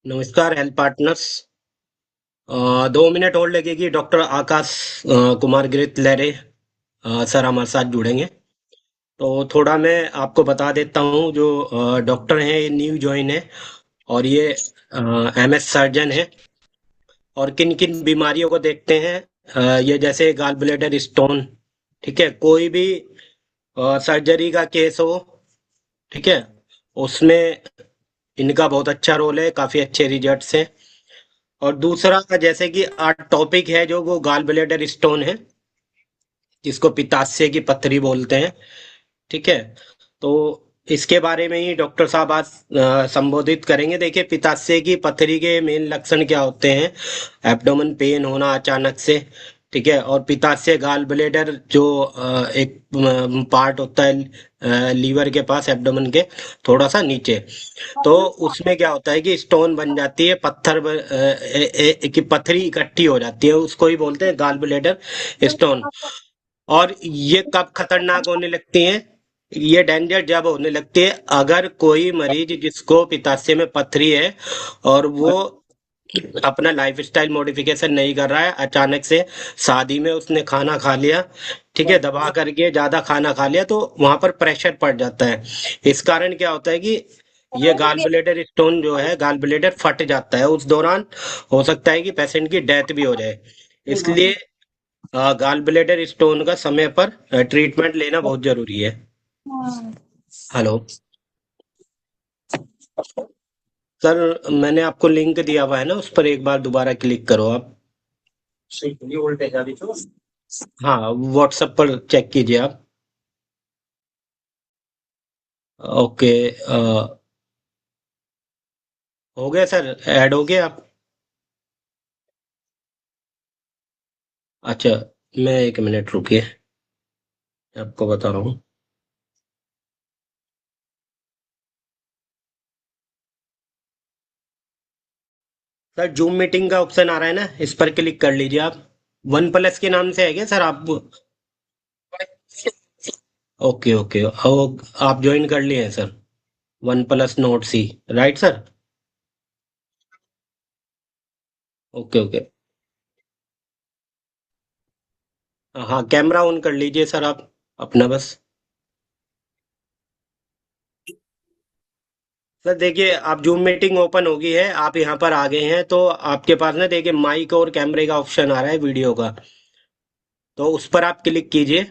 नमस्कार health partners. 2 minute और लगेगी। डॉक्टर आकाश कुमार गिरत लहरे सर हमारे साथ जुड़ेंगे। तो थोड़ा मैं आपको बता देता हूँ। जो डॉक्टर हैं ये न्यू ज्वाइन है और ये एमएस सर्जन है और किन किन बीमारियों को देखते हैं। ये जैसे गाल ब्लेडर स्टोन, ठीक है, कोई भी सर्जरी का केस हो, ठीक है, उसमें इनका बहुत अच्छा रोल है, काफी अच्छे रिजल्ट्स हैं। और दूसरा जैसे कि आज टॉपिक है जो वो गाल ब्लेडर स्टोन है, जिसको पित्ताशय की पत्थरी बोलते हैं, ठीक है। तो इसके बारे में ही डॉक्टर साहब आज संबोधित करेंगे। देखिए, पित्ताशय की पत्थरी के मेन लक्षण क्या होते हैं। एब्डोमेन पेन होना अचानक से, ठीक है, और पित्ताशय गाल ब्लेडर जो एक पार्ट होता है लीवर के पास, एब्डोमेन के थोड़ा सा नीचे। तो उसमें क्या होता है कि स्टोन बन जाती है, की पथरी इकट्ठी हो जाती है, उसको ही बोलते हैं गाल ब्लेडर स्टोन। और ये कब खतरनाक होने लगती हैं, ये डेंजर जब होने लगती है अगर कोई मरीज जिसको पित्ताशय में पथरी है और वो अपना लाइफस्टाइल मॉडिफिकेशन नहीं कर रहा है, अचानक से शादी में उसने खाना खा लिया, ठीक है, दबा करके ज्यादा खाना खा लिया, तो वहां पर प्रेशर पड़ जाता है। इस कारण क्या होता है कि ये गाल ब्लेडर स्टोन जो है, गाल ब्लेडर फट जाता है। उस दौरान हो सकता है कि पेशेंट की डेथ भी हो जाए। इसलिए गाल ब्लेडर स्टोन का समय पर ट्रीटमेंट लेना बहुत जरूरी है। हेलो सर, मैंने आपको लिंक दिया हुआ है ना, उस पर एक बार दोबारा क्लिक करो आप। हाँ, व्हाट्सएप पर चेक कीजिए आप। ओके। हो गया सर, ऐड हो गया आप। अच्छा, मैं 1 मिनट रुकिए, आपको बता रहा हूँ। सर, जूम मीटिंग का ऑप्शन आ रहा है ना, इस पर क्लिक कर लीजिए आप। वन प्लस के नाम से है क्या सर आप? ओके ओके, आप ज्वाइन कर लिए हैं सर। वन प्लस नोट सी, राइट सर? Okay okay. हाँ, कैमरा ऑन कर लीजिए सर आप अपना बस। सर देखिए, आप जूम मीटिंग ओपन होगी है, आप यहाँ पर आ गए हैं, तो आपके पास ना देखिए माइक और कैमरे का ऑप्शन आ रहा है, वीडियो का। तो उस पर आप क्लिक कीजिए।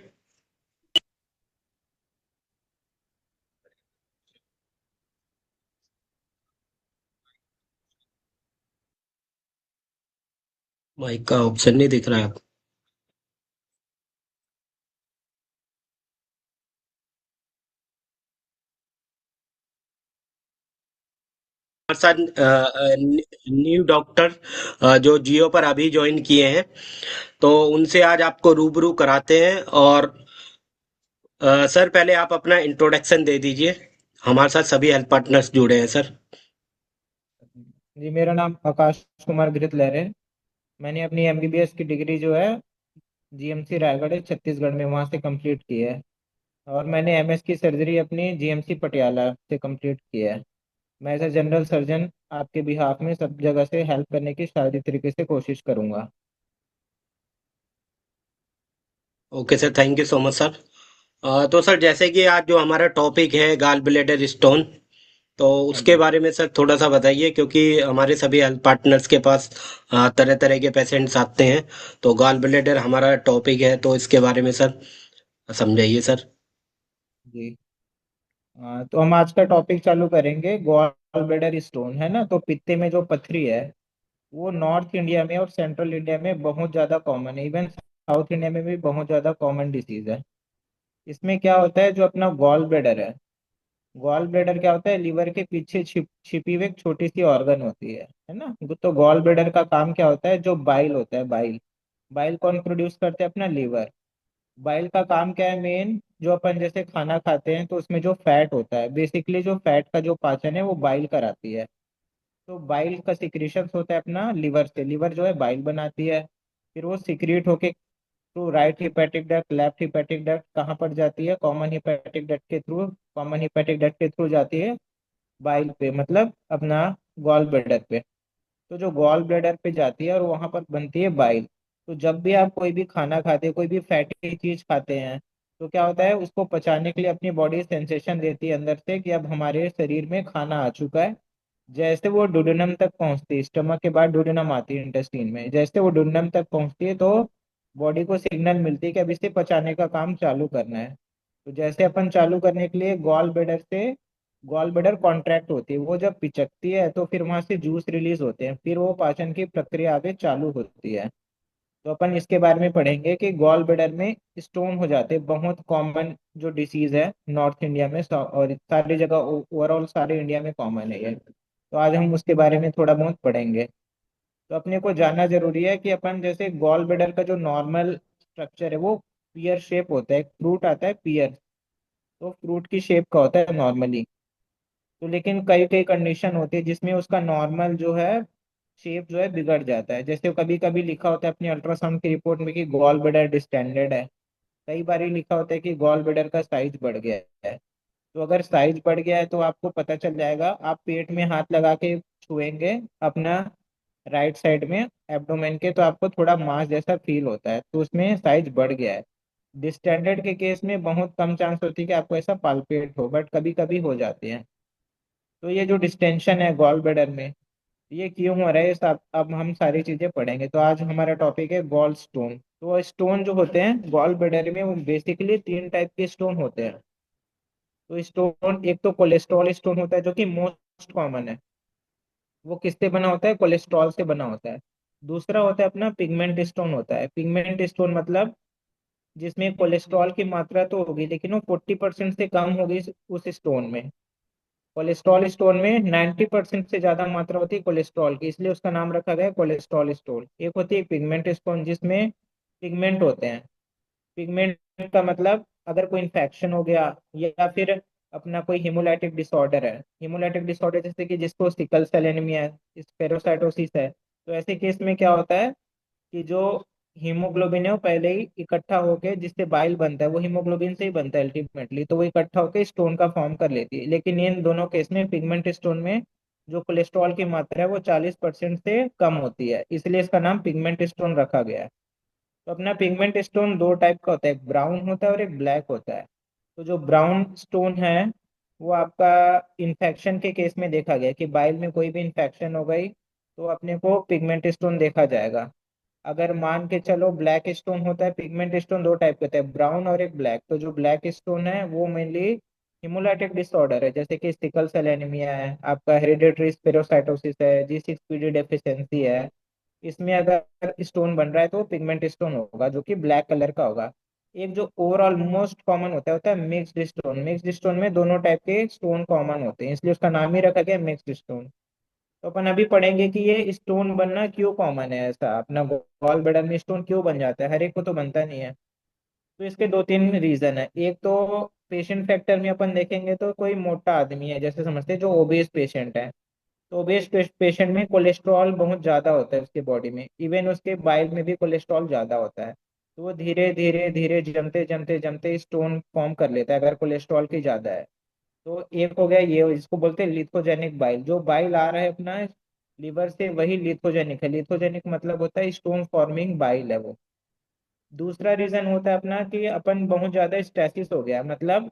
माइक का ऑप्शन नहीं दिख रहा है। हमारे साथ न्यू डॉक्टर जो जियो पर अभी ज्वाइन किए हैं, तो उनसे आज आपको रूबरू कराते हैं। और सर, पहले आप अपना इंट्रोडक्शन दे दीजिए। हमारे साथ सभी हेल्थ पार्टनर्स जुड़े हैं सर। जी, मेरा नाम आकाश कुमार घृत लहरे। मैंने अपनी एमबीबीएस की डिग्री जो है जीएमसी रायगढ़ छत्तीसगढ़ में वहाँ से कंप्लीट की है। और मैंने एमएस की सर्जरी अपनी जीएमसी पटियाला से कंप्लीट की है। मैं एज ए जनरल सर्जन आपके बिहाफ में सब जगह से हेल्प करने की सारी तरीके से कोशिश करूंगा। Okay sir, thank you so much sir. तो सर, जैसे कि आज जो हमारा टॉपिक है गाल ब्लेडर स्टोन, तो हाँ उसके जी। बारे में सर थोड़ा सा बताइए, क्योंकि हमारे सभी हेल्थ पार्टनर्स के पास तरह तरह के पेशेंट्स आते हैं। तो गाल ब्लेडर हमारा टॉपिक है, तो इसके बारे में सर समझाइए सर। जी। तो हम आज का टॉपिक चालू करेंगे। गॉल ब्लैडर स्टोन है ना, तो पित्ते में जो पथरी है वो नॉर्थ इंडिया में और सेंट्रल इंडिया में बहुत ज़्यादा कॉमन है। इवन साउथ इंडिया में भी बहुत ज़्यादा कॉमन डिसीज है। इसमें क्या होता है, जो अपना गॉल ब्लैडर गॉल ब्लैडर क्या होता है, लीवर के पीछे छिपी हुई एक छोटी सी ऑर्गन होती है ना। तो गॉल ब्लैडर का काम क्या होता है, जो बाइल होता है, बाइल बाइल कौन प्रोड्यूस करते हैं, अपना लीवर। बाइल का काम क्या है मेन, जो अपन जैसे खाना खाते हैं तो उसमें जो फैट होता है, बेसिकली जो फैट का जो पाचन है वो बाइल कराती है। तो बाइल का सिक्रीशन होता है अपना लिवर से, लिवर जो है बाइल बनाती है। फिर वो सिक्रीट होके through right hepatic duct, left hepatic duct कहाँ पर जाती है, कॉमन हिपेटिक डक्ट के थ्रू, कॉमन हिपेटिक डक्ट के थ्रू जाती है बाइल पे, मतलब अपना गॉल ब्लैडर पे। तो जो गॉल ब्लैडर पे जाती है और वहां पर बनती है बाइल। तो जब भी आप कोई भी खाना खाते हैं, कोई भी फैटी चीज खाते हैं, तो क्या होता है, उसको पचाने के लिए अपनी बॉडी सेंसेशन देती है अंदर से कि अब हमारे शरीर में खाना आ चुका है। जैसे वो डुोडेनम तक पहुंचती है, स्टमक के बाद डुोडेनम आती है इंटेस्टीन में, जैसे वो डुोडेनम तक पहुंचती है तो बॉडी को सिग्नल मिलती है कि अब इसे पचाने का काम चालू करना है। तो जैसे अपन चालू करने के लिए गॉल ब्लैडर कॉन्ट्रैक्ट होती है, वो जब पिचकती है तो फिर वहां से जूस रिलीज होते हैं, फिर वो पाचन की प्रक्रिया आगे चालू होती है। तो अपन इसके बारे में पढ़ेंगे कि गॉल ब्लैडर में स्टोन हो जाते हैं, बहुत कॉमन जो डिसीज है नॉर्थ इंडिया में, और सारी जगह ओवरऑल सारे इंडिया में कॉमन है ये। तो आज हम उसके बारे में थोड़ा बहुत पढ़ेंगे। तो अपने को जानना जरूरी है कि अपन जैसे गॉल ब्लैडर का जो नॉर्मल स्ट्रक्चर है वो पियर शेप होता है, फ्रूट आता है पियर, तो फ्रूट की शेप का होता है नॉर्मली। तो लेकिन कई कई कंडीशन होती है जिसमें उसका नॉर्मल जो है शेप जो है बिगड़ जाता है। जैसे कभी कभी लिखा होता है अपनी अल्ट्रासाउंड की रिपोर्ट में कि गॉल ब्लैडर डिस्टेंडेड है। कई बार ही लिखा होता है कि गॉल ब्लैडर का साइज बढ़ गया है। तो अगर साइज बढ़ गया है तो आपको पता चल जाएगा, आप पेट में हाथ लगा के छुएंगे अपना राइट साइड में एब्डोमेन के, तो आपको थोड़ा मास जैसा फील होता है, तो उसमें साइज बढ़ गया है। डिस्टेंडेड के केस में बहुत कम चांस होती है कि आपको ऐसा पाल्पेट हो, बट कभी कभी हो जाते हैं। तो ये जो डिस्टेंशन है गॉल ब्लैडर में, ये क्यों हो रहा है, ये सब अब हम सारी चीजें पढ़ेंगे। तो आज हमारा टॉपिक है गॉल स्टोन। तो स्टोन जो होते हैं गॉल ब्लैडर में, वो बेसिकली तीन टाइप के स्टोन होते हैं। तो स्टोन, एक तो कोलेस्ट्रॉल स्टोन होता है जो कि मोस्ट कॉमन है। वो किससे बना होता है, कोलेस्ट्रॉल से बना होता है। दूसरा होता है अपना पिगमेंट स्टोन होता है। पिगमेंट स्टोन मतलब जिसमें कोलेस्ट्रॉल की मात्रा तो होगी लेकिन वो 40% से कम होगी उस स्टोन में। कोलेस्ट्रॉल स्टोन में 90% से ज्यादा मात्रा होती है कोलेस्ट्रॉल की, इसलिए उसका नाम रखा गया है कोलेस्ट्रॉल स्टोन। एक होती है पिगमेंट स्टोन जिसमें पिगमेंट होते हैं। पिगमेंट का मतलब अगर कोई इन्फेक्शन हो गया या फिर अपना कोई हिमोलाइटिक डिसऑर्डर है, हिमोलाइटिक डिसऑर्डर जैसे कि जिसको सिकल सेल एनीमिया है, स्पेरोसाइटोसिस है, तो ऐसे केस में क्या होता है कि जो हीमोग्लोबिन है वो पहले ही इकट्ठा होके, जिससे बाइल बनता है वो हीमोग्लोबिन से ही बनता है अल्टीमेटली, तो वो इकट्ठा होके स्टोन का फॉर्म कर लेती है। लेकिन इन दोनों केस में पिगमेंट स्टोन में जो कोलेस्ट्रॉल की मात्रा है वो 40% से कम होती है, इसलिए इसका नाम पिगमेंट स्टोन रखा गया है। तो अपना पिगमेंट स्टोन दो टाइप का होता है, एक ब्राउन होता है और एक ब्लैक होता है। तो जो ब्राउन स्टोन है वो आपका इन्फेक्शन के केस में देखा गया कि बाइल में कोई भी इन्फेक्शन हो गई तो अपने को पिगमेंट स्टोन देखा जाएगा। अगर मान के चलो ब्लैक स्टोन होता है, पिगमेंट स्टोन दो टाइप के होते हैं, ब्राउन और एक ब्लैक। तो जो ब्लैक स्टोन है वो मेनली हिमोलाइटिक डिसऑर्डर है, जैसे कि सिकल सेल एनीमिया है, आपका हेरिडेटरी स्पेरोसाइटोसिस है, G6PD डेफिशिएंसी है। इसमें अगर स्टोन बन रहा है तो पिगमेंट स्टोन होगा जो कि ब्लैक कलर का होगा। एक जो ओवरऑल मोस्ट कॉमन होता है मिक्स्ड स्टोन। मिक्स्ड स्टोन में दोनों टाइप के स्टोन कॉमन होते हैं, इसलिए उसका नाम ही रखा गया मिक्स्ड स्टोन। तो अपन अभी पढ़ेंगे कि ये स्टोन बनना क्यों कॉमन है, ऐसा अपना गॉल ब्लैडर में स्टोन क्यों बन जाता है, हर एक को तो बनता नहीं है। तो इसके दो तीन रीजन है। एक तो पेशेंट फैक्टर में अपन देखेंगे तो कोई मोटा आदमी है, जैसे समझते हैं जो ओबेस पेशेंट है, तो ओबेस पेशेंट में कोलेस्ट्रॉल बहुत ज्यादा होता है उसके बॉडी में, इवन उसके बाइल में भी कोलेस्ट्रॉल ज्यादा होता है। तो वो धीरे धीरे धीरे जमते जमते जमते स्टोन फॉर्म कर लेता है अगर कोलेस्ट्रॉल की ज्यादा है। तो एक हो गया ये, इसको बोलते हैं लिथोजेनिक बाइल। जो बाइल आ रहा है अपना लीवर से वही लिथोजेनिक है। लिथोजेनिक मतलब होता है स्टोन फॉर्मिंग बाइल है वो। दूसरा रीजन होता है अपना कि अपन बहुत ज्यादा स्टेसिस हो गया, मतलब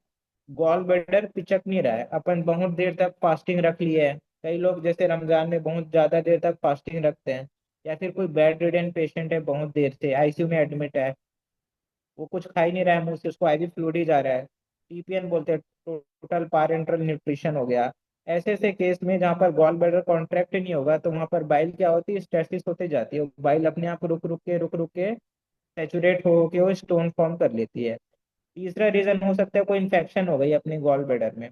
गॉल ब्लैडर पिचक नहीं रहा है, अपन बहुत देर तक फास्टिंग रख लिए है। कई लोग जैसे रमजान में बहुत ज्यादा देर तक फास्टिंग रखते हैं, या फिर कोई बेड रिडन पेशेंट है बहुत देर से आईसीयू में एडमिट है, वो कुछ खा ही नहीं रहा है, मुंह से उसको आईवी फ्लूइड ही जा रहा है, टीपीएन बोलते हैं, टोटल पारेंटरल न्यूट्रिशन हो गया। ऐसे ऐसे केस में जहाँ पर गॉल ब्लैडर कॉन्ट्रैक्ट नहीं होगा तो वहां पर बाइल क्या होती है, स्टेसिस होते जाती है, बाइल अपने आप रुक रुक के सेचुरेट हो के वो स्टोन फॉर्म कर लेती है। तीसरा रीजन हो सकता है कोई इन्फेक्शन हो गई अपने गॉल ब्लैडर में।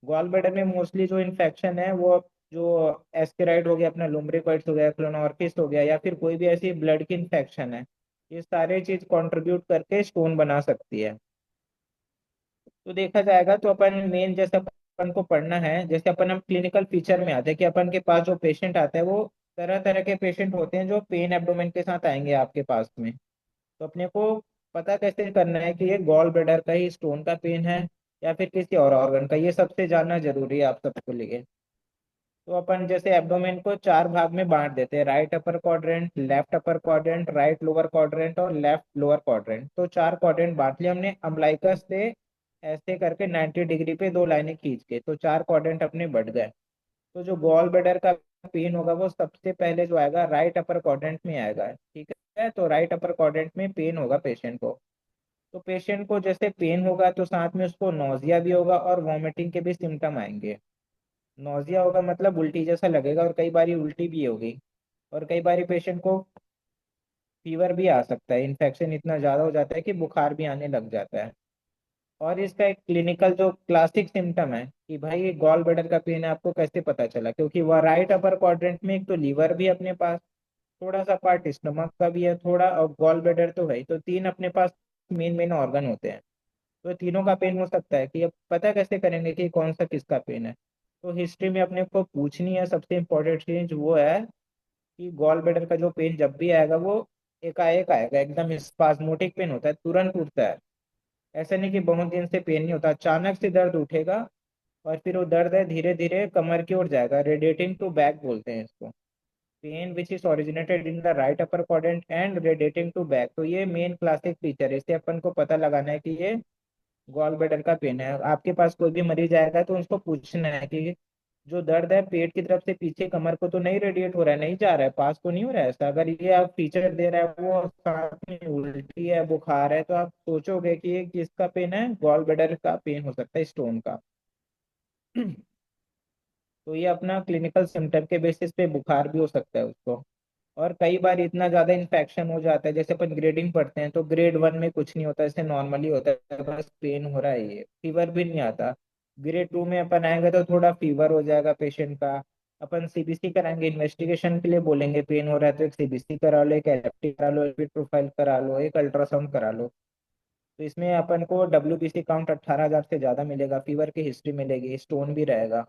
गॉल ब्लैडर में मोस्टली जो इन्फेक्शन है वो जो एस्केराइड हो गया, अपना लुम्ब्रिकॉइड्स हो गया, क्लोनोर्किस हो गया, या फिर कोई भी ऐसी ब्लड की इन्फेक्शन है, ये सारे चीज कंट्रीब्यूट करके स्टोन बना सकती है। तो देखा जाएगा तो अपन मेन जैसे अपन को पढ़ना है, जैसे अपन हम क्लिनिकल फीचर में आते हैं कि अपन के पास जो पेशेंट आता है वो तरह तरह के पेशेंट होते हैं जो पेन एब्डोमेन के साथ आएंगे आपके पास में। तो अपने को पता कैसे करना है कि ये गॉल ब्लैडर का ही स्टोन का पेन है या फिर किसी और ऑर्गन का, ये सबसे जानना जरूरी है आप सबको लिए। तो अपन जैसे एब्डोमेन को चार भाग में बांट देते हैं, right upper quadrant, left upper quadrant, right lower quadrant और लेफ्ट लोअर क्वाड्रेंट। तो चार क्वाड्रेंट बांट लिया हमने अम्बलाइकस से, ऐसे करके 90 डिग्री पे दो लाइनें खींच के, तो चार क्वाड्रेंट अपने बढ़ गए। तो जो गॉल ब्लैडर का पेन होगा वो सबसे पहले जो आएगा राइट अपर क्वाड्रेंट में आएगा, ठीक है। तो राइट अपर क्वाड्रेंट में पेन होगा पेशेंट को। तो पेशेंट को जैसे पेन होगा तो साथ में उसको नोजिया भी होगा और वॉमिटिंग के भी सिम्टम आएंगे। नोजिया होगा मतलब उल्टी जैसा लगेगा, और कई बारी उल्टी भी होगी। और कई बारी पेशेंट को फीवर भी आ सकता है, इन्फेक्शन इतना ज़्यादा हो जाता है कि बुखार भी आने लग जाता है। और इसका एक क्लिनिकल जो क्लासिक सिम्टम है कि भाई ये गॉल ब्लैडर का पेन है, आपको कैसे पता चला? क्योंकि वह राइट अपर क्वाड्रेंट में एक तो लीवर भी अपने पास, थोड़ा सा पार्ट स्टमक का भी है थोड़ा, और गॉल ब्लैडर तो है ही। तो तीन अपने पास मेन मेन ऑर्गन होते हैं। तो तीनों का पेन हो सकता है। कि अब पता कैसे करेंगे कि कौन सा किसका पेन है? तो हिस्ट्री में अपने को पूछनी है, सबसे इम्पोर्टेंट चीज वो है कि गॉल ब्लैडर का जो पेन जब भी आएगा वो एकाएक आएगा, एकदम स्पास्मोटिक पेन होता है, तुरंत उठता है। ऐसा नहीं कि बहुत दिन से पेन नहीं होता, अचानक से दर्द उठेगा। और फिर वो दर्द है धीरे धीरे कमर की ओर जाएगा, रेडिएटिंग टू बैक बोलते हैं इसको। Pain which is originated in the right upper quadrant and radiating to back. तो ये मेन क्लासिक फीचर है, इससे अपन को पता लगाना है कि ये गॉल ब्लैडर का पेन है। आपके पास कोई भी मरीज आएगा तो उसको पूछना है कि जो दर्द है पेट की तरफ से पीछे कमर को तो नहीं रेडिएट हो रहा है, नहीं जा रहा है, पास तो नहीं हो रहा है ऐसा? अगर ये आप फीचर दे रहा है वो साथ में उल्टी है बुखार है, तो आप सोचोगे कि ये किसका पेन है? गॉल ब्लैडर का पेन हो सकता है, स्टोन का। तो ये अपना क्लिनिकल सिम्टम के बेसिस पे बुखार भी हो सकता है उसको। और कई बार इतना ज्यादा इन्फेक्शन हो जाता है, जैसे अपन ग्रेडिंग पढ़ते हैं तो ग्रेड 1 में कुछ नहीं होता, जैसे नॉर्मली होता है, बस पेन हो रहा है, ये फीवर भी नहीं आता। ग्रेड 2 में अपन आएंगे तो थोड़ा फीवर हो जाएगा पेशेंट का। अपन सीबीसी कराएंगे, इन्वेस्टिगेशन के लिए बोलेंगे, पेन हो रहा है तो एक सीबीसी करा लो, एक एलएफटी करा लो, एक प्रोफाइल करा लो, एक अल्ट्रासाउंड करा लो। तो इसमें अपन को डब्ल्यूबीसी काउंट 18,000 से ज्यादा मिलेगा, फीवर की हिस्ट्री मिलेगी, स्टोन भी रहेगा।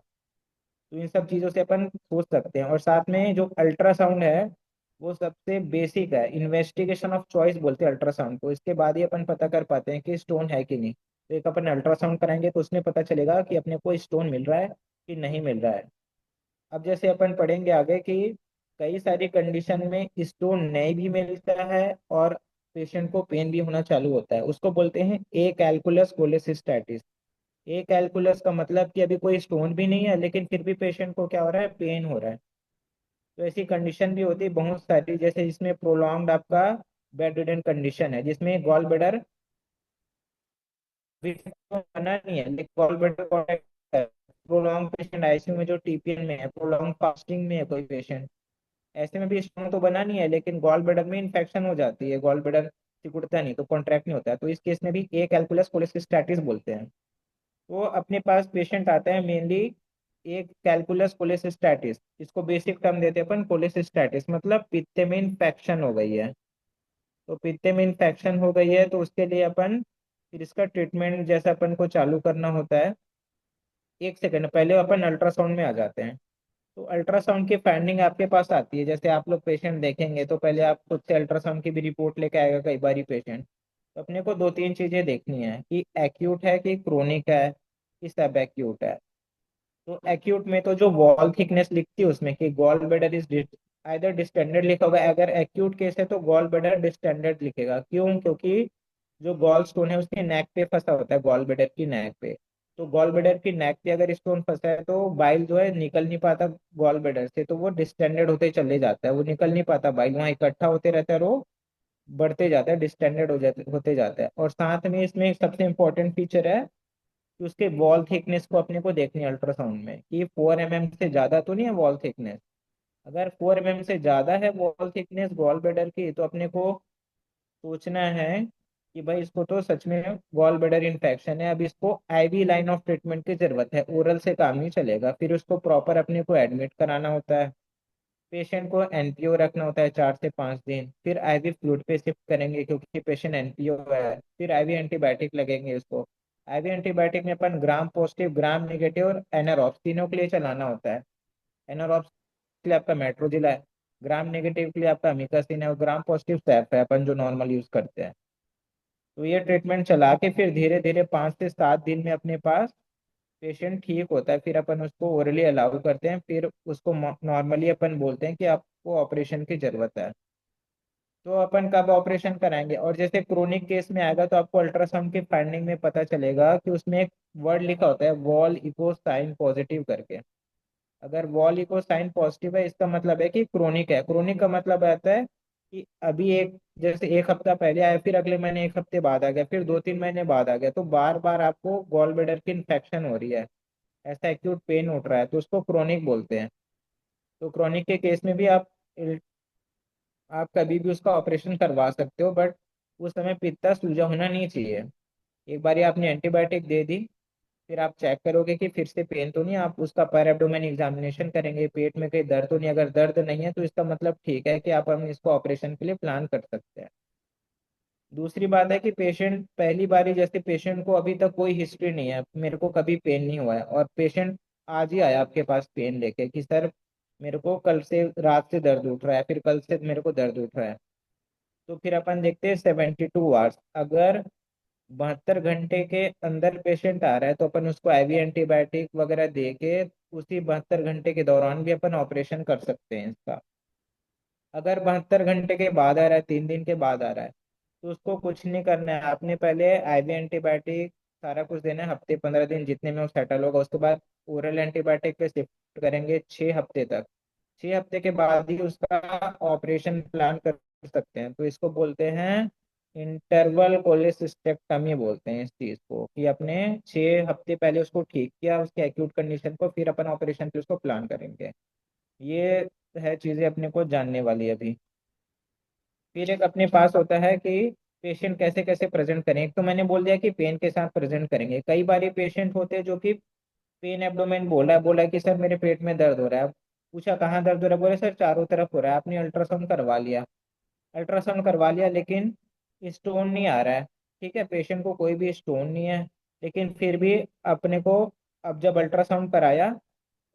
तो इन सब चीजों से अपन सोच सकते हैं। और साथ में जो अल्ट्रासाउंड है वो सबसे बेसिक है, इन्वेस्टिगेशन ऑफ चॉइस बोलते हैं अल्ट्रासाउंड को। इसके बाद ही अपन पता कर पाते हैं कि स्टोन है कि नहीं। तो एक अपन अल्ट्रासाउंड कराएंगे तो उसमें पता चलेगा कि अपने को स्टोन मिल रहा है कि नहीं मिल रहा है। अब जैसे अपन पढ़ेंगे आगे कि कई सारी कंडीशन में स्टोन नहीं भी मिलता है और पेशेंट को पेन भी होना चालू होता है, उसको बोलते हैं ए कैलकुलस कोलेसिस्टैटिस। ए कैलकुलस का मतलब कि अभी कोई स्टोन भी नहीं है लेकिन फिर भी पेशेंट को क्या हो रहा है? पेन हो रहा है। तो ऐसी कंडीशन भी होती है बहुत सारी, जैसे इसमें प्रोलॉन्ग्ड आपका बेड रिडन कंडीशन है, जिसमें गॉल ब्लैडर बना नहीं है लेकिन gall bladder prolong patient ICU में जो टीपीएन में है, प्रोलॉन्ग फास्टिंग में है कोई पेशेंट, ऐसे में भी स्टोन तो बना नहीं है लेकिन गॉल ब्लैडर में इन्फेक्शन हो जाती है, गॉल ब्लैडर सिकुड़ता नहीं तो कॉन्ट्रैक्ट नहीं होता है, तो इस केस में भी ए कैलकुलस कोलेसिस्टैटिस बोलते हैं। वो अपने पास पेशेंट आता है मेनली एक कैलकुलस कोलेसिस्टैटिस, इसको बेसिक टर्म देते हैं अपन कोलेसिस्टैटिस, मतलब पित्ते में इन्फेक्शन हो गई है। तो पित्ते में इन्फेक्शन हो गई है तो उसके लिए अपन फिर इसका ट्रीटमेंट जैसा अपन को चालू करना होता है। एक सेकंड पहले अपन अल्ट्रासाउंड में आ जाते हैं। तो अल्ट्रासाउंड की फाइंडिंग आपके पास आती है, जैसे आप लोग पेशेंट देखेंगे तो पहले आप खुद से अल्ट्रासाउंड की भी रिपोर्ट लेके आएगा कई बार पेशेंट। तो अपने को दो तीन चीजें देखनी है कि एक्यूट है कि क्रोनिक है कि सब एक्यूट है। तो एक्यूट में तो जो वॉल थिकनेस लिखती है उसमें कि gall bladder is either distended लिखा होगा, अगर एक्यूट केस है तो गॉल ब्लैडर डिस्टेंडेड लिखेगा। क्यों? क्योंकि जो गॉल स्टोन है उसके नेक पे फंसा होता है, गॉल ब्लैडर की नेक पे। तो गॉल ब्लैडर की नेक पे अगर स्टोन फंसा है तो बाइल जो है निकल नहीं पाता गॉल ब्लैडर से, तो वो डिस्टेंडेड होते चले जाता है, वो निकल नहीं पाता, बाइल वहाँ इकट्ठा होते रहता है और वो बढ़ते जाता है, डिस्टेंडेड हो जाते होते जाता है। और साथ में इसमें सबसे इंपॉर्टेंट फीचर है कि उसके वॉल थिकनेस को अपने को देखनी है अल्ट्रासाउंड में कि 4 mm से ज्यादा तो नहीं है वॉल थिकनेस। अगर 4 mm से ज्यादा है वॉल थिकनेस गॉल ब्लैडर की तो अपने को सोचना है कि भाई इसको तो सच में गॉल ब्लैडर इन्फेक्शन है, अब इसको आईवी लाइन ऑफ ट्रीटमेंट की जरूरत है, ओरल से काम नहीं चलेगा। फिर उसको प्रॉपर अपने को एडमिट कराना होता है, पेशेंट को एनपीओ रखना होता है 4 से 5 दिन, फिर आईवी फ्लूइड पे शिफ्ट करेंगे क्योंकि पेशेंट एनपीओ है, फिर आईवी एंटीबायोटिक लगेंगे उसको। आईवी एंटीबायोटिक में अपन ग्राम पॉजिटिव ग्राम नेगेटिव और एनारॉब्स तीनों के लिए चलाना होता है। एनारॉब्स के लिए आपका मेट्रोजिल है, ग्राम नेगेटिव के लिए आपका अमिकासिन है और ग्राम पॉजिटिव सैफ है अपन जो नॉर्मल यूज करते हैं। तो ये ट्रीटमेंट चला के फिर धीरे धीरे 5 से 7 दिन में अपने पास पेशेंट ठीक होता है, फिर अपन उसको ओरली अलाउ करते हैं, फिर उसको नॉर्मली अपन बोलते हैं कि आपको ऑपरेशन की जरूरत है। तो अपन कब ऑपरेशन कराएंगे? और जैसे क्रोनिक केस में आएगा तो आपको अल्ट्रासाउंड की फाइंडिंग में पता चलेगा कि उसमें एक वर्ड लिखा होता है वॉल इको साइन पॉजिटिव करके। अगर वॉल इको साइन पॉजिटिव है, इसका मतलब है कि क्रोनिक है। क्रोनिक का मतलब आता है कि अभी एक, जैसे एक हफ्ता पहले आया, फिर अगले महीने एक हफ्ते बाद आ गया, फिर 2-3 महीने बाद आ गया, तो बार बार आपको गॉल ब्लैडर की इन्फेक्शन हो रही है, ऐसा एक्यूट पेन उठ रहा है, तो उसको क्रोनिक बोलते हैं। तो क्रोनिक के केस में भी आप कभी भी उसका ऑपरेशन करवा सकते हो, बट उस समय पित्ता सूजा होना नहीं चाहिए। एक बार आपने एंटीबायोटिक दे दी, फिर आप चेक करोगे कि फिर से पेन तो नहीं, आप उसका पर एब्डोमेन एग्जामिनेशन करेंगे, पेट में कहीं दर्द तो नहीं, अगर दर्द नहीं है तो इसका मतलब ठीक है कि आप हम इसको ऑपरेशन के लिए प्लान कर सकते हैं। दूसरी बात है कि पेशेंट पहली बारी, जैसे पेशेंट को अभी तक कोई हिस्ट्री नहीं है, मेरे को कभी पेन नहीं हुआ है, और पेशेंट आज ही आया आपके पास पेन लेके कि सर मेरे को कल से रात से दर्द उठ रहा है, फिर कल से मेरे को दर्द उठ रहा है, तो फिर अपन देखते हैं 72 आवर्स। अगर 72 घंटे के अंदर पेशेंट आ रहा है तो अपन उसको आईवी एंटीबायोटिक वगैरह दे के उसी 72 घंटे के दौरान भी अपन ऑपरेशन कर सकते हैं इसका। अगर 72 घंटे के बाद आ रहा है, 3 दिन के बाद आ रहा है, तो उसको कुछ नहीं करना है, आपने पहले आईवी एंटीबायोटिक सारा कुछ देना है, हफ्ते 15 दिन जितने में वो सेटल होगा, उसके बाद ओरल एंटीबायोटिक पे शिफ्ट करेंगे 6 हफ्ते तक। 6 हफ्ते के बाद ही उसका ऑपरेशन प्लान कर सकते हैं। तो इसको बोलते हैं इंटरवल कोलेसिस्टेक्टमी, बोलते हैं इस चीज को, कि अपने 6 हफ्ते पहले उसको ठीक किया उसके एक्यूट कंडीशन को, फिर अपन ऑपरेशन के उसको प्लान करेंगे। ये है चीजें अपने को जानने वाली अभी। फिर एक अपने पास होता है कि पेशेंट कैसे कैसे प्रेजेंट करें। एक तो मैंने बोल दिया कि पेन के साथ प्रेजेंट करेंगे। कई बार पेशेंट होते हैं जो कि पेन एब्डोमेन बोला है कि सर मेरे पेट में दर्द हो रहा है। पूछा कहाँ दर्द हो रहा है, बोले सर चारों तरफ हो रहा है। आपने अल्ट्रासाउंड करवा लिया, लेकिन स्टोन नहीं आ रहा है। ठीक है, पेशेंट को कोई भी स्टोन नहीं है, लेकिन फिर भी अपने को, अब जब अल्ट्रासाउंड कराया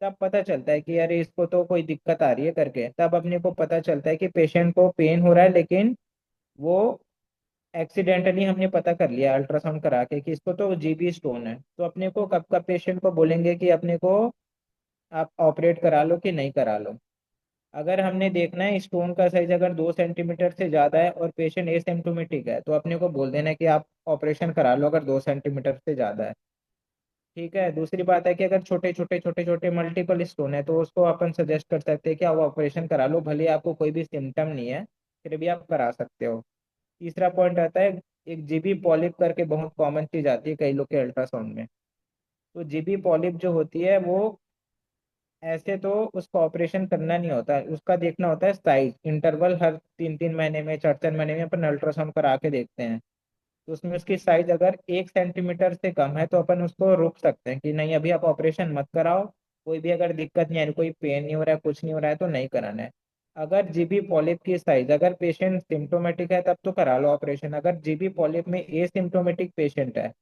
तब पता चलता है कि अरे इसको तो कोई दिक्कत आ रही है करके, तब अपने को पता चलता है कि पेशेंट को पेन हो रहा है, लेकिन वो एक्सीडेंटली हमने पता कर लिया अल्ट्रासाउंड करा के कि इसको तो जीबी स्टोन है। तो अपने को कब कब पेशेंट को बोलेंगे कि अपने को आप ऑपरेट करा लो कि नहीं करा लो। अगर हमने देखना है स्टोन का साइज अगर 2 सेंटीमीटर से ज्यादा है और पेशेंट एसिम्टोमेटिक है, तो अपने को बोल देना है कि आप ऑपरेशन करा लो अगर 2 सेंटीमीटर से ज्यादा है। ठीक है, दूसरी बात है कि अगर छोटे छोटे मल्टीपल स्टोन है तो उसको अपन सजेस्ट कर सकते हैं कि आप ऑपरेशन करा लो, भले आपको कोई भी सिम्टम नहीं है, फिर भी आप करा सकते हो। तीसरा पॉइंट आता है एक जीबी पॉलिप करके, बहुत कॉमन चीज आती है कई लोग के अल्ट्रासाउंड में। तो जीबी पॉलिप जो होती है वो, ऐसे तो उसका ऑपरेशन करना नहीं होता है, उसका देखना होता है साइज। इंटरवल हर 3-3 महीने में, 4-4 महीने में अपन अल्ट्रासाउंड करा के देखते हैं। तो उसमें उसकी साइज अगर 1 सेंटीमीटर से कम है तो अपन उसको रोक सकते हैं कि नहीं अभी आप ऑपरेशन मत कराओ। कोई भी अगर दिक्कत नहीं है, कोई पेन नहीं हो रहा है, कुछ नहीं हो रहा है, तो नहीं कराना है। अगर जीबी पॉलिप की साइज, अगर पेशेंट सिम्टोमेटिक है तब तो करा लो ऑपरेशन। अगर जीबी पॉलिप में एसिम्टोमेटिक पेशेंट है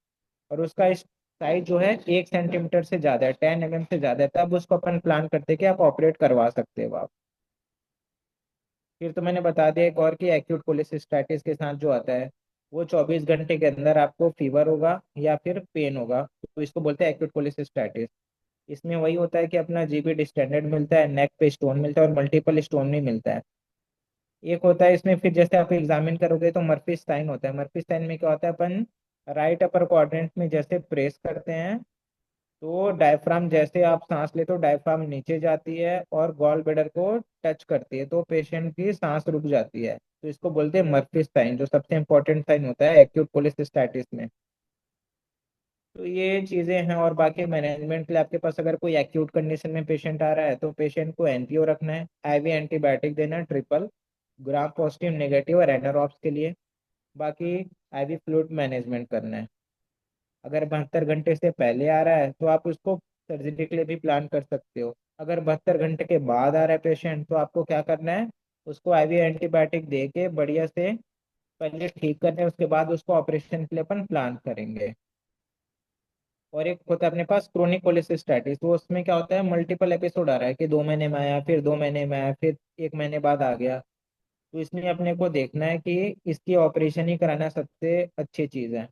और उसका साइज जो है 1 सेंटीमीटर से ज्यादा है, 10 mm से ज्यादा है, तब उसको अपन प्लान करते हैं कि आप ऑपरेट करवा सकते हो आप। फिर तो मैंने बता दिया एक और कि एक्यूट कोलेसिस्टाइटिस के साथ जो आता है, वो 24 घंटे के अंदर आपको फीवर होगा या फिर पेन होगा, तो इसको बोलते हैं एक्यूट कोलेसिस्टाइटिस। इसमें वही होता है कि अपना जीबी डिस्टेंडेड मिलता है, नेक पे स्टोन मिलता है और मल्टीपल स्टोन नहीं मिलता है। एक होता है इसमें, फिर जैसे आप एग्जामिन करोगे तो मर्फी साइन होता है। मर्फी साइन में क्या होता है, अपन राइट अपर क्वाड्रेंट में जैसे प्रेस करते हैं, तो डायफ्राम, जैसे आप सांस लेते हो डायफ्राम नीचे जाती है और गॉल ब्लैडर को टच करती है, तो पेशेंट की सांस रुक जाती है। तो इसको बोलते हैं मर्फी साइन, जो सबसे इंपॉर्टेंट साइन होता है एक्यूट कोलेसिस्टाइटिस में। तो ये चीजें हैं। और बाकी मैनेजमेंट के लिए आपके पास अगर कोई एक्यूट कंडीशन में पेशेंट आ रहा है तो पेशेंट को एनपीओ रखना है, आईवी एंटीबायोटिक देना है ट्रिपल, ग्राम पॉजिटिव नेगेटिव और एनारॉब्स के लिए। बाकी आईवी फ्लूइड मैनेजमेंट करना है। अगर 72 घंटे से पहले आ रहा है तो आप उसको सर्जरी के लिए भी प्लान कर सकते हो। अगर 72 घंटे के बाद आ रहा है पेशेंट, तो आपको क्या करना है, उसको आईवी एंटीबायोटिक दे के बढ़िया से पहले ठीक करना है, उसके बाद उसको ऑपरेशन के लिए अपन प्लान करेंगे। और एक होता है अपने पास क्रोनिक कोलिसिस्टाइटिस, तो उसमें क्या होता है, मल्टीपल एपिसोड आ रहा है कि 2 महीने में आया, फिर 2 महीने में आया, फिर 1 महीने बाद आ गया। तो इसमें अपने को देखना है कि इसकी ऑपरेशन ही कराना सबसे अच्छी चीज़ है।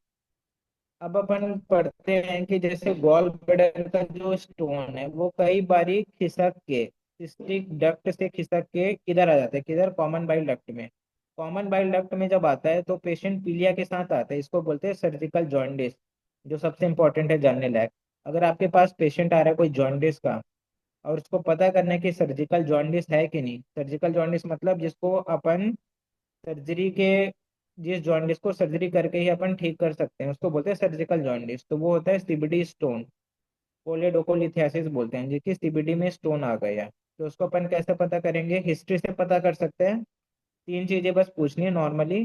अब अपन पढ़ते हैं कि जैसे गॉल ब्लैडर का जो स्टोन है वो कई बारी खिसक के सिस्टिक डक्ट से खिसक के किधर आ जाता है, किधर, कॉमन बाइल डक्ट में। कॉमन बाइल डक्ट में जब आता है तो पेशेंट पीलिया के साथ आता है, इसको बोलते हैं सर्जिकल जॉन्डिस, जो सबसे इंपॉर्टेंट है जानने लायक। अगर आपके पास पेशेंट आ रहा है कोई जॉन्डिस का, और उसको पता करना है कि सर्जिकल जॉन्डिस है कि नहीं, सर्जिकल जॉन्डिस मतलब जिसको अपन सर्जरी के, जिस जॉन्डिस को सर्जरी करके ही अपन ठीक कर सकते हैं उसको बोलते हैं सर्जिकल जॉन्डिस, तो वो होता है सीबीडी स्टोन। कोलेडोकोलिथियासिस बोलते हैं, जिसकी सीबीडी में स्टोन आ गया। तो उसको अपन कैसे पता करेंगे, हिस्ट्री से पता कर सकते हैं। तीन चीजें बस पूछनी है नॉर्मली।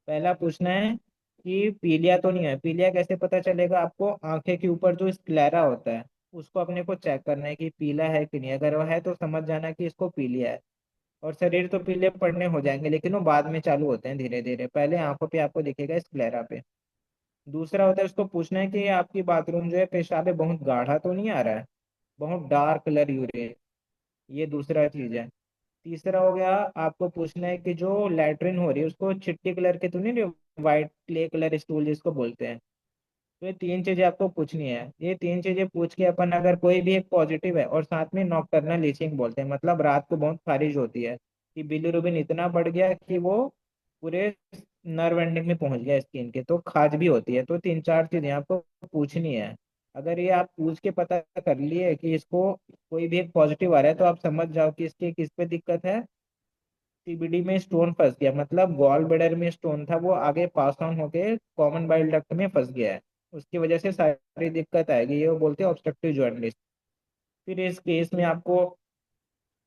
पहला पूछना है कि पीलिया तो नहीं है। पीलिया कैसे पता चलेगा आपको, आंखें के ऊपर जो स्क्लेरा होता है उसको अपने को चेक करना है कि पीला है कि नहीं, अगर वह है तो समझ जाना कि इसको पीलिया है। और शरीर तो पीले पड़ने हो जाएंगे लेकिन वो बाद में चालू होते हैं धीरे धीरे, पहले आंखों पे आपको दिखेगा स्क्लेरा पे। दूसरा होता है उसको पूछना है कि आपकी बाथरूम जो है, पेशाब है बहुत गाढ़ा तो नहीं आ रहा है, बहुत डार्क कलर यूरिन, ये दूसरा चीज है। तीसरा हो गया, आपको पूछना है कि जो लैट्रिन हो रही है उसको चिट्टी कलर के तो नहीं रही, व्हाइट क्ले कलर स्टूल जिसको बोलते हैं। तो ये तीन चीजें आपको पूछनी है। ये तीन चीजें पूछ के अपन अगर कोई भी एक पॉजिटिव है, और साथ में नॉकटर्नल ईचिंग बोलते हैं, मतलब रात को बहुत खारिश होती है कि बिलीरुबिन इतना बढ़ गया कि वो पूरे नर्व एंडिंग में पहुंच गया स्किन के, तो खाज भी होती है। तो तीन चार चीजें आपको पूछनी है। अगर ये आप पूछ के पता कर लिए कि इसको कोई भी एक पॉजिटिव आ रहा है, तो आप समझ जाओ कि इसके किस पे दिक्कत है। सीबीडी में स्टोन फंस गया, मतलब गॉल ब्लैडर में स्टोन था वो आगे पास ऑन होके कॉमन बाइल डक्ट में फंस गया है, उसकी वजह से सारी दिक्कत आएगी, ये वो बोलते हैं ऑब्स्ट्रक्टिव जॉन्डिस। फिर इस केस में आपको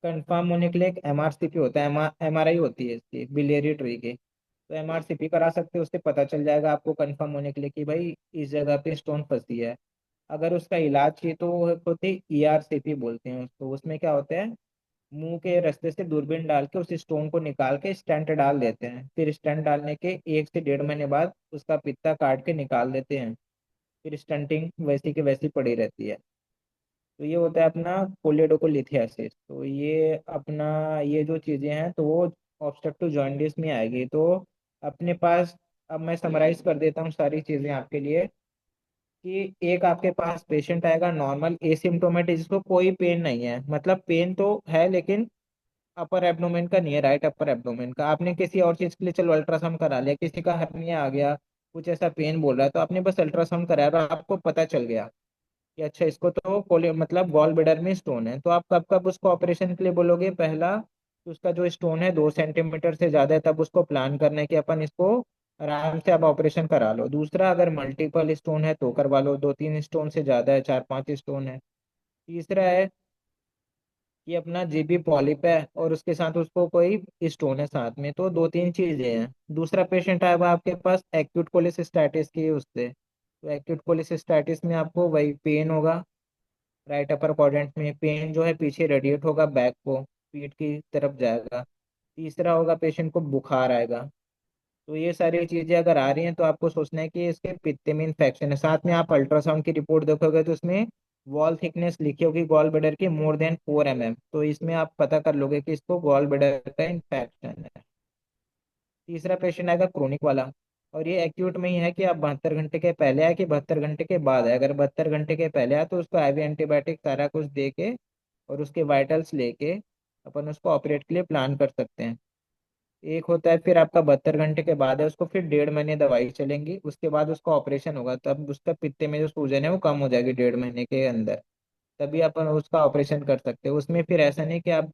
कंफर्म होने के लिए एक एमआरसीपी होता है, एमआरआई होती है इसकी बिलियरी ट्री की। तो एमआरसीपी करा सकते हो, उससे पता चल जाएगा आपको कंफर्म होने के लिए कि भाई इस जगह पे स्टोन फंसी है। अगर उसका इलाज चाहिए तो वो होती है ईआरसीपी बोलते हैं उसको। उसमें क्या होता है, मुंह के रास्ते से दूरबीन डाल के उस स्टोन को निकाल के स्टेंट डाल देते हैं, फिर स्टेंट डालने के 1 से 1.5 महीने बाद उसका पित्ता काट के निकाल देते हैं। फिर स्टंटिंग वैसी की वैसी पड़ी रहती है। तो ये होता है अपना कोलेडोकोलिथियासिस। तो ये अपना, ये जो चीजें हैं तो वो ऑब्स्ट्रक्टिव जॉन्डिस में आएगी। तो अपने पास, अब मैं समराइज कर देता हूँ सारी चीजें आपके लिए, कि एक आपके पास पेशेंट आएगा नॉर्मल एसिम्टोमेटिक, जिसको कोई पेन नहीं है, मतलब पेन तो है लेकिन अपर एब्डोमेन का नहीं है, राइट अपर एब्डोमेन का। आपने किसी और चीज के लिए चलो अल्ट्रासाउंड करा लिया, किसी का हर्निया आ गया, कुछ ऐसा पेन बोल रहा है, तो आपने बस अल्ट्रासाउंड कराया और आपको पता चल गया कि अच्छा इसको तो कोले मतलब गॉल ब्लैडर में स्टोन है, तो आप कब कब उसको ऑपरेशन के लिए बोलोगे। पहला, तो उसका जो स्टोन है 2 सेंटीमीटर से ज्यादा है, तब उसको प्लान करना है कि अपन इसको आराम से अब ऑपरेशन करा लो। दूसरा, अगर मल्टीपल स्टोन है तो करवा लो, 2-3 स्टोन से ज्यादा है, 4-5 स्टोन है। तीसरा है कि अपना जीबी पॉलिप है और उसके साथ उसको कोई स्टोन है साथ में, तो 2-3 चीजें हैं। दूसरा पेशेंट आएगा आपके पास एक्यूट कोलिसिस्टैटिस की उससे, तो एक्यूट कोलिसिस्टैटिस में आपको वही पेन होगा, राइट अपर क्वाड्रेंट में पेन जो है पीछे रेडिएट होगा बैक को, पीठ की तरफ जाएगा। तीसरा होगा पेशेंट को बुखार आएगा। तो ये सारी चीजें अगर आ रही हैं तो आपको सोचना है कि इसके पित्ते में इन्फेक्शन है। साथ में आप अल्ट्रासाउंड की रिपोर्ट देखोगे तो उसमें वॉल थिकनेस लिखी होगी गॉल ब्लैडर की मोर देन 4 mm, तो इसमें आप पता कर लोगे कि इसको गॉल ब्लैडर का इन्फेक्शन है। तीसरा पेशेंट आएगा क्रोनिक वाला, और ये एक्यूट में ही है कि आप 72 घंटे के पहले आए कि 72 घंटे के बाद आए। अगर 72 घंटे के पहले आए तो उसको आईवी एंटीबायोटिक सारा कुछ दे के और उसके वाइटल्स लेके अपन उसको ऑपरेट के लिए प्लान कर सकते हैं। एक होता है फिर आपका 72 घंटे के बाद है, उसको फिर 1.5 महीने दवाई चलेंगी, उसके बाद उसका ऑपरेशन होगा, तब उसका पित्ते में जो सूजन है वो कम हो जाएगी 1.5 महीने के अंदर। तभी अपन उसका ऑपरेशन कर सकते हैं। उसमें फिर ऐसा नहीं कि आप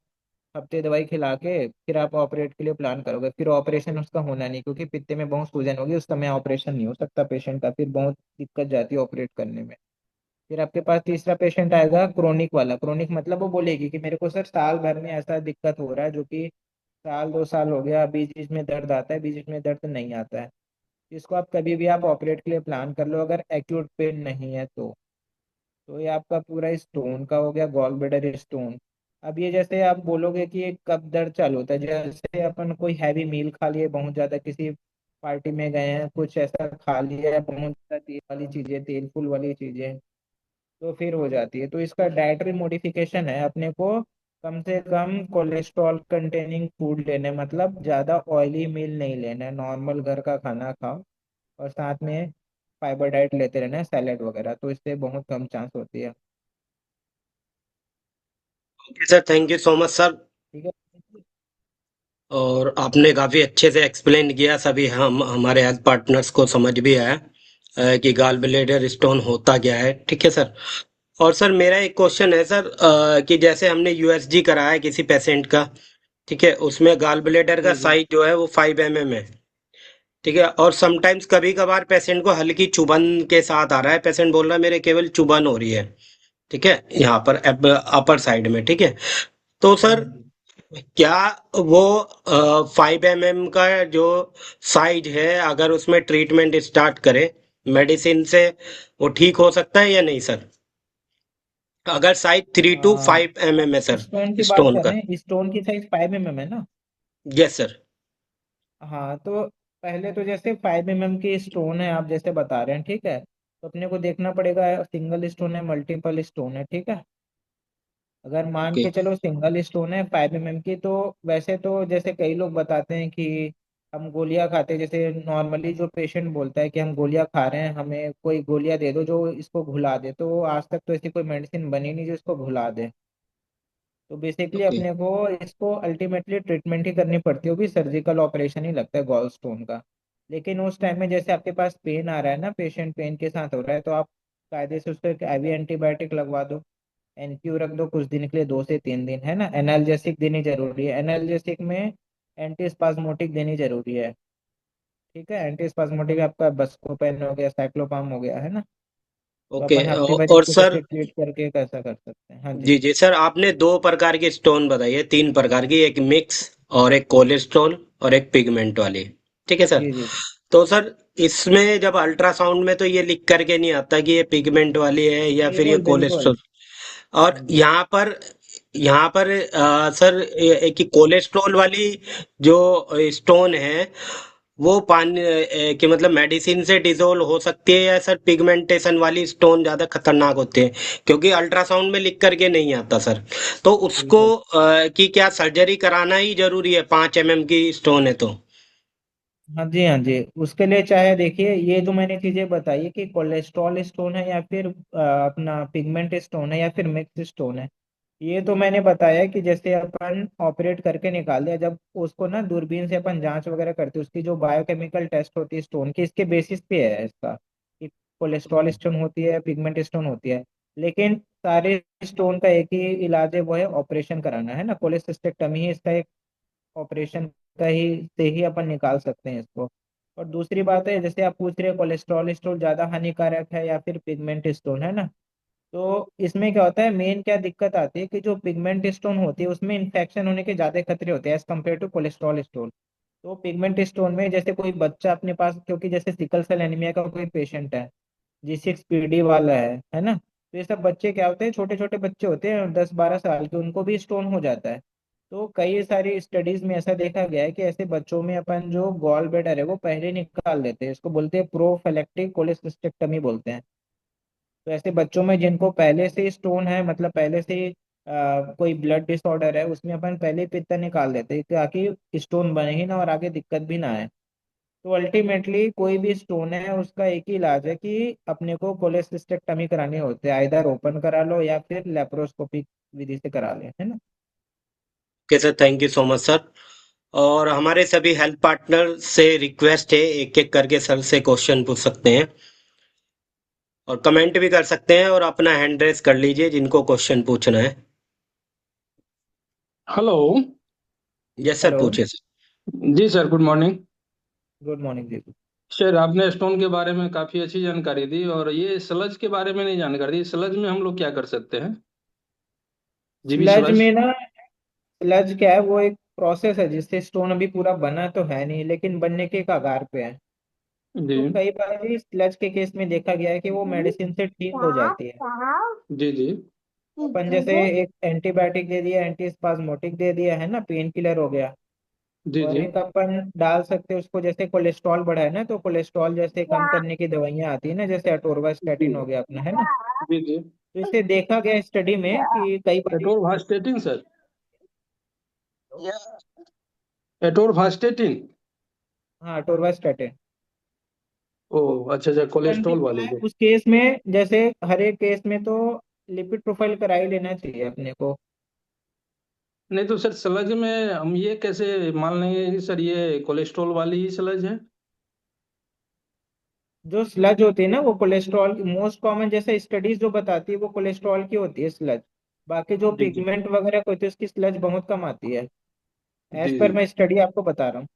हफ्ते दवाई खिला के फिर आप ऑपरेट के लिए प्लान करोगे, फिर ऑपरेशन उसका होना नहीं, क्योंकि पित्ते में बहुत सूजन होगी, उस समय ऑपरेशन नहीं हो सकता पेशेंट का, फिर बहुत दिक्कत जाती है ऑपरेट करने में। फिर आपके पास तीसरा पेशेंट आएगा क्रोनिक वाला। क्रोनिक मतलब वो बोलेगी कि मेरे को सर साल भर में ऐसा दिक्कत हो रहा है, जो कि साल 2 साल हो गया, बीच बीच में दर्द आता है, बीच बीच में दर्द नहीं आता है। इसको आप कभी भी आप ऑपरेट के लिए प्लान कर लो अगर एक्यूट पेन नहीं है तो ये आपका पूरा स्टोन का हो गया, गॉल ब्लैडर स्टोन। अब ये जैसे आप बोलोगे कि ये कब दर्द चालू होता है, जैसे अपन कोई हैवी मील खा लिए बहुत ज्यादा, किसी पार्टी में गए हैं, कुछ ऐसा खा लिया है बहुत ज्यादा तेल वाली चीजें, तेल फूल वाली चीजें, तो फिर हो जाती है। तो इसका डाइटरी मॉडिफिकेशन है अपने को कम से कम कोलेस्ट्रॉल कंटेनिंग फूड लेने, मतलब ज्यादा ऑयली मील नहीं लेना है, नॉर्मल घर का खाना खाओ। और साथ में फाइबर डाइट लेते रहना है, सैलेड वगैरह, तो इससे बहुत कम चांस होती है। Okay sir, thank you so much sir. ठीक है। और आपने काफ़ी अच्छे से एक्सप्लेन किया, सभी हम हमारे हेल्थ पार्टनर्स को समझ भी आया कि गॉल ब्लैडर स्टोन होता क्या है। ठीक है सर। और सर मेरा एक क्वेश्चन है सर, कि जैसे हमने यूएसजी कराया किसी पेशेंट का, ठीक है, उसमें गॉल ब्लैडर का जी जी साइज जो है वो 5 mm है। ठीक है, और समटाइम्स कभी कभार पेशेंट को हल्की चुभन के साथ आ रहा है, पेशेंट बोल रहा है मेरे केवल चुभन हो रही है। ठीक है, यहाँ पर अपर साइड में। ठीक है, तो सर जी। क्या वो 5 mm का जो साइज है, अगर उसमें ट्रीटमेंट स्टार्ट करें मेडिसिन से, वो ठीक हो सकता है या नहीं सर? अगर साइज 3 to 5 mm है सर, स्टोन की बात स्टोन कर का। रहे हैं, स्टोन की साइज 5 mm है ना? Yes sir. हाँ तो पहले तो जैसे 5 mm की स्टोन है, आप जैसे बता रहे हैं, ठीक है, तो अपने को देखना पड़ेगा सिंगल स्टोन है मल्टीपल स्टोन है, ठीक है। अगर मान ओके के चलो सिंगल स्टोन है 5 mm की, तो वैसे तो जैसे कई लोग बताते हैं कि हम गोलियां खाते हैं, जैसे नॉर्मली जो पेशेंट बोलता है कि हम गोलियां खा रहे हैं, हमें कोई गोलियां दे दो जो इसको घुला दे, तो आज तक तो ऐसी कोई मेडिसिन बनी नहीं जो इसको घुला दे। तो बेसिकली ओके अपने को इसको अल्टीमेटली ट्रीटमेंट ही करनी पड़ती होगी, सर्जिकल ऑपरेशन ही लगता है गॉल स्टोन का। लेकिन उस टाइम में जैसे आपके पास पेन आ रहा है ना, पेशेंट पेन के साथ हो रहा है, तो आप कायदे से उसको एक IV एंटीबायोटिक लगवा दो, NQ रख दो कुछ दिन के लिए, 2 से 3 दिन, है ना। एनाल्जेसिक देनी जरूरी है, एनाल्जेसिक में एंटी स्पाज्मोटिक देनी जरूरी है। ठीक है, एंटी स्पाज्मोटिक आपका बस्कोपेन हो गया, साइक्लोपाम हो गया, है ना। तो ओके। अपन हफ्ते भर और इसको सर, जैसे ट्रीट करके कैसा कर सकते हैं। हाँ जी। जी जी सर, आपने दो प्रकार की स्टोन बताई है, तीन प्रकार की, एक मिक्स और एक कोलेस्ट्रॉल और एक पिगमेंट वाली। ठीक है सर। जी जी तो सर इसमें जब अल्ट्रासाउंड में तो ये लिख करके नहीं आता कि ये पिगमेंट वाली है या फिर ये बिल्कुल बिल्कुल। कोलेस्ट्रॉल। और हाँ जी। यहाँ पर सर एक ही कोलेस्ट्रॉल वाली जो स्टोन है, वो पानी कि मतलब मेडिसिन से डिसोल्व हो सकती है, या सर पिगमेंटेशन वाली स्टोन ज्यादा खतरनाक होते हैं? क्योंकि अल्ट्रासाउंड में लिख करके नहीं आता सर। तो उसको बिल्कुल। कि क्या सर्जरी कराना ही जरूरी है, 5 mm की स्टोन है तो? हाँ जी हाँ जी, उसके लिए चाहे देखिए ये जो मैंने चीजें बताई है कि कोलेस्ट्रॉल स्टोन है या फिर अपना पिगमेंट स्टोन है या फिर मिक्स स्टोन है, ये तो मैंने बताया कि जैसे अपन ऑपरेट करके निकाल दिया, जब उसको ना दूरबीन से अपन जांच वगैरह करते हैं, उसकी जो बायोकेमिकल टेस्ट होती है स्टोन की, इसके बेसिस पे है इसका कि कोलेस्ट्रॉल स्टोन होती है, पिगमेंट स्टोन होती है। लेकिन सारे स्टोन का एक ही इलाज है, वो है ऑपरेशन कराना, है ना। कोलेसिस्टेक्टमी ही इसका एक ऑपरेशन का ही से ही अपन निकाल सकते हैं इसको। और दूसरी बात है, जैसे आप पूछ रहे हैं कोलेस्ट्रॉल स्टोन ज्यादा हानिकारक है या फिर पिगमेंट स्टोन, है ना। तो इसमें क्या होता है, मेन क्या दिक्कत आती है कि जो पिगमेंट स्टोन होती है उसमें इन्फेक्शन होने के ज्यादा खतरे होते हैं as compare to cholesterol stone. तो पिगमेंट स्टोन में जैसे कोई बच्चा अपने पास, क्योंकि जैसे सिकल सेल एनीमिया का कोई पेशेंट है, G6PD वाला है ना, तो ये सब बच्चे क्या होते हैं, छोटे छोटे बच्चे होते हैं 10-12 साल के, उनको भी स्टोन हो जाता है। तो कई सारी स्टडीज में ऐसा देखा गया है कि ऐसे बच्चों में अपन जो गॉल ब्लैडर है वो पहले निकाल देते हैं, इसको बोलते हैं प्रोफिलेक्टिक कोलेसिस्टेक्टमी बोलते हैं। तो ऐसे बच्चों में जिनको पहले से स्टोन है, मतलब पहले से कोई ब्लड डिसऑर्डर है, उसमें अपन पहले ही पित्त निकाल देते हैं ताकि स्टोन बने ही ना और आगे दिक्कत भी ना आए। तो अल्टीमेटली कोई भी स्टोन है उसका एक ही इलाज है कि अपने को कोलेसिस्टेक्टमी करानी होती है, आइदर ओपन करा लो या फिर लेप्रोस्कोपिक विधि से करा ले, है ना। Okay sir, thank you so much sir. और हमारे सभी हेल्थ पार्टनर से रिक्वेस्ट है, एक एक करके सर से क्वेश्चन पूछ सकते हैं और कमेंट भी कर सकते हैं, और अपना हैंड रेस कर लीजिए जिनको क्वेश्चन पूछना है। हेलो। Yes sir, hello. पूछिए सर। जी sir, good morning. Good morning जी। सर आपने स्टोन के बारे में काफ़ी अच्छी जानकारी दी, और ये स्लज के बारे में नहीं जानकारी दी। स्लज में हम लोग क्या कर सकते हैं? GB sludge sludge. में ना, स्लज क्या है, वो एक प्रोसेस है जिससे स्टोन अभी पूरा बना तो है नहीं लेकिन बनने के कगार पे है। जी तो कई बार स्लज के केस में देखा गया है कि वो मेडिसिन से ठीक हो जाती है। जी जी अपन जैसे एक एंटीबायोटिक दे दिया, एंटी स्पाज्मोटिक दे दिया, है ना, पेन किलर हो गया। जी और जी एक अपन डाल सकते हैं उसको, जैसे कोलेस्ट्रॉल बढ़ा है ना, तो कोलेस्ट्रॉल जैसे कम करने की दवाइयां आती है ना, जैसे अटोरवास्टैटिन हो गया अपना, है ना। जी जी। तो इसे देखा गया स्टडी में कि कई बार। Atorvastatin sir. एटोरवास्टेटिन। हाँ, अटोरवास्टैटिन। ओ अच्छा अच्छा, कोलेस्ट्रॉल कंटिन्यू वाली है को। उस केस में, जैसे हर एक केस में तो लिपिड प्रोफाइल करा ही लेना चाहिए अपने को। नहीं तो सर स्लज में हम ये कैसे मान लेंगे कि सर ये कोलेस्ट्रॉल वाली ही स्लज है? जो स्लज होती है ना वो कोलेस्ट्रॉल की मोस्ट कॉमन, जैसे स्टडीज जो बताती है वो कोलेस्ट्रॉल की होती है स्लज। बाकी जो जी जी। पिगमेंट वगैरह होती है उसकी स्लज बहुत कम आती है। जी एज पर जी। मैं स्टडी आपको बता रहा हूँ,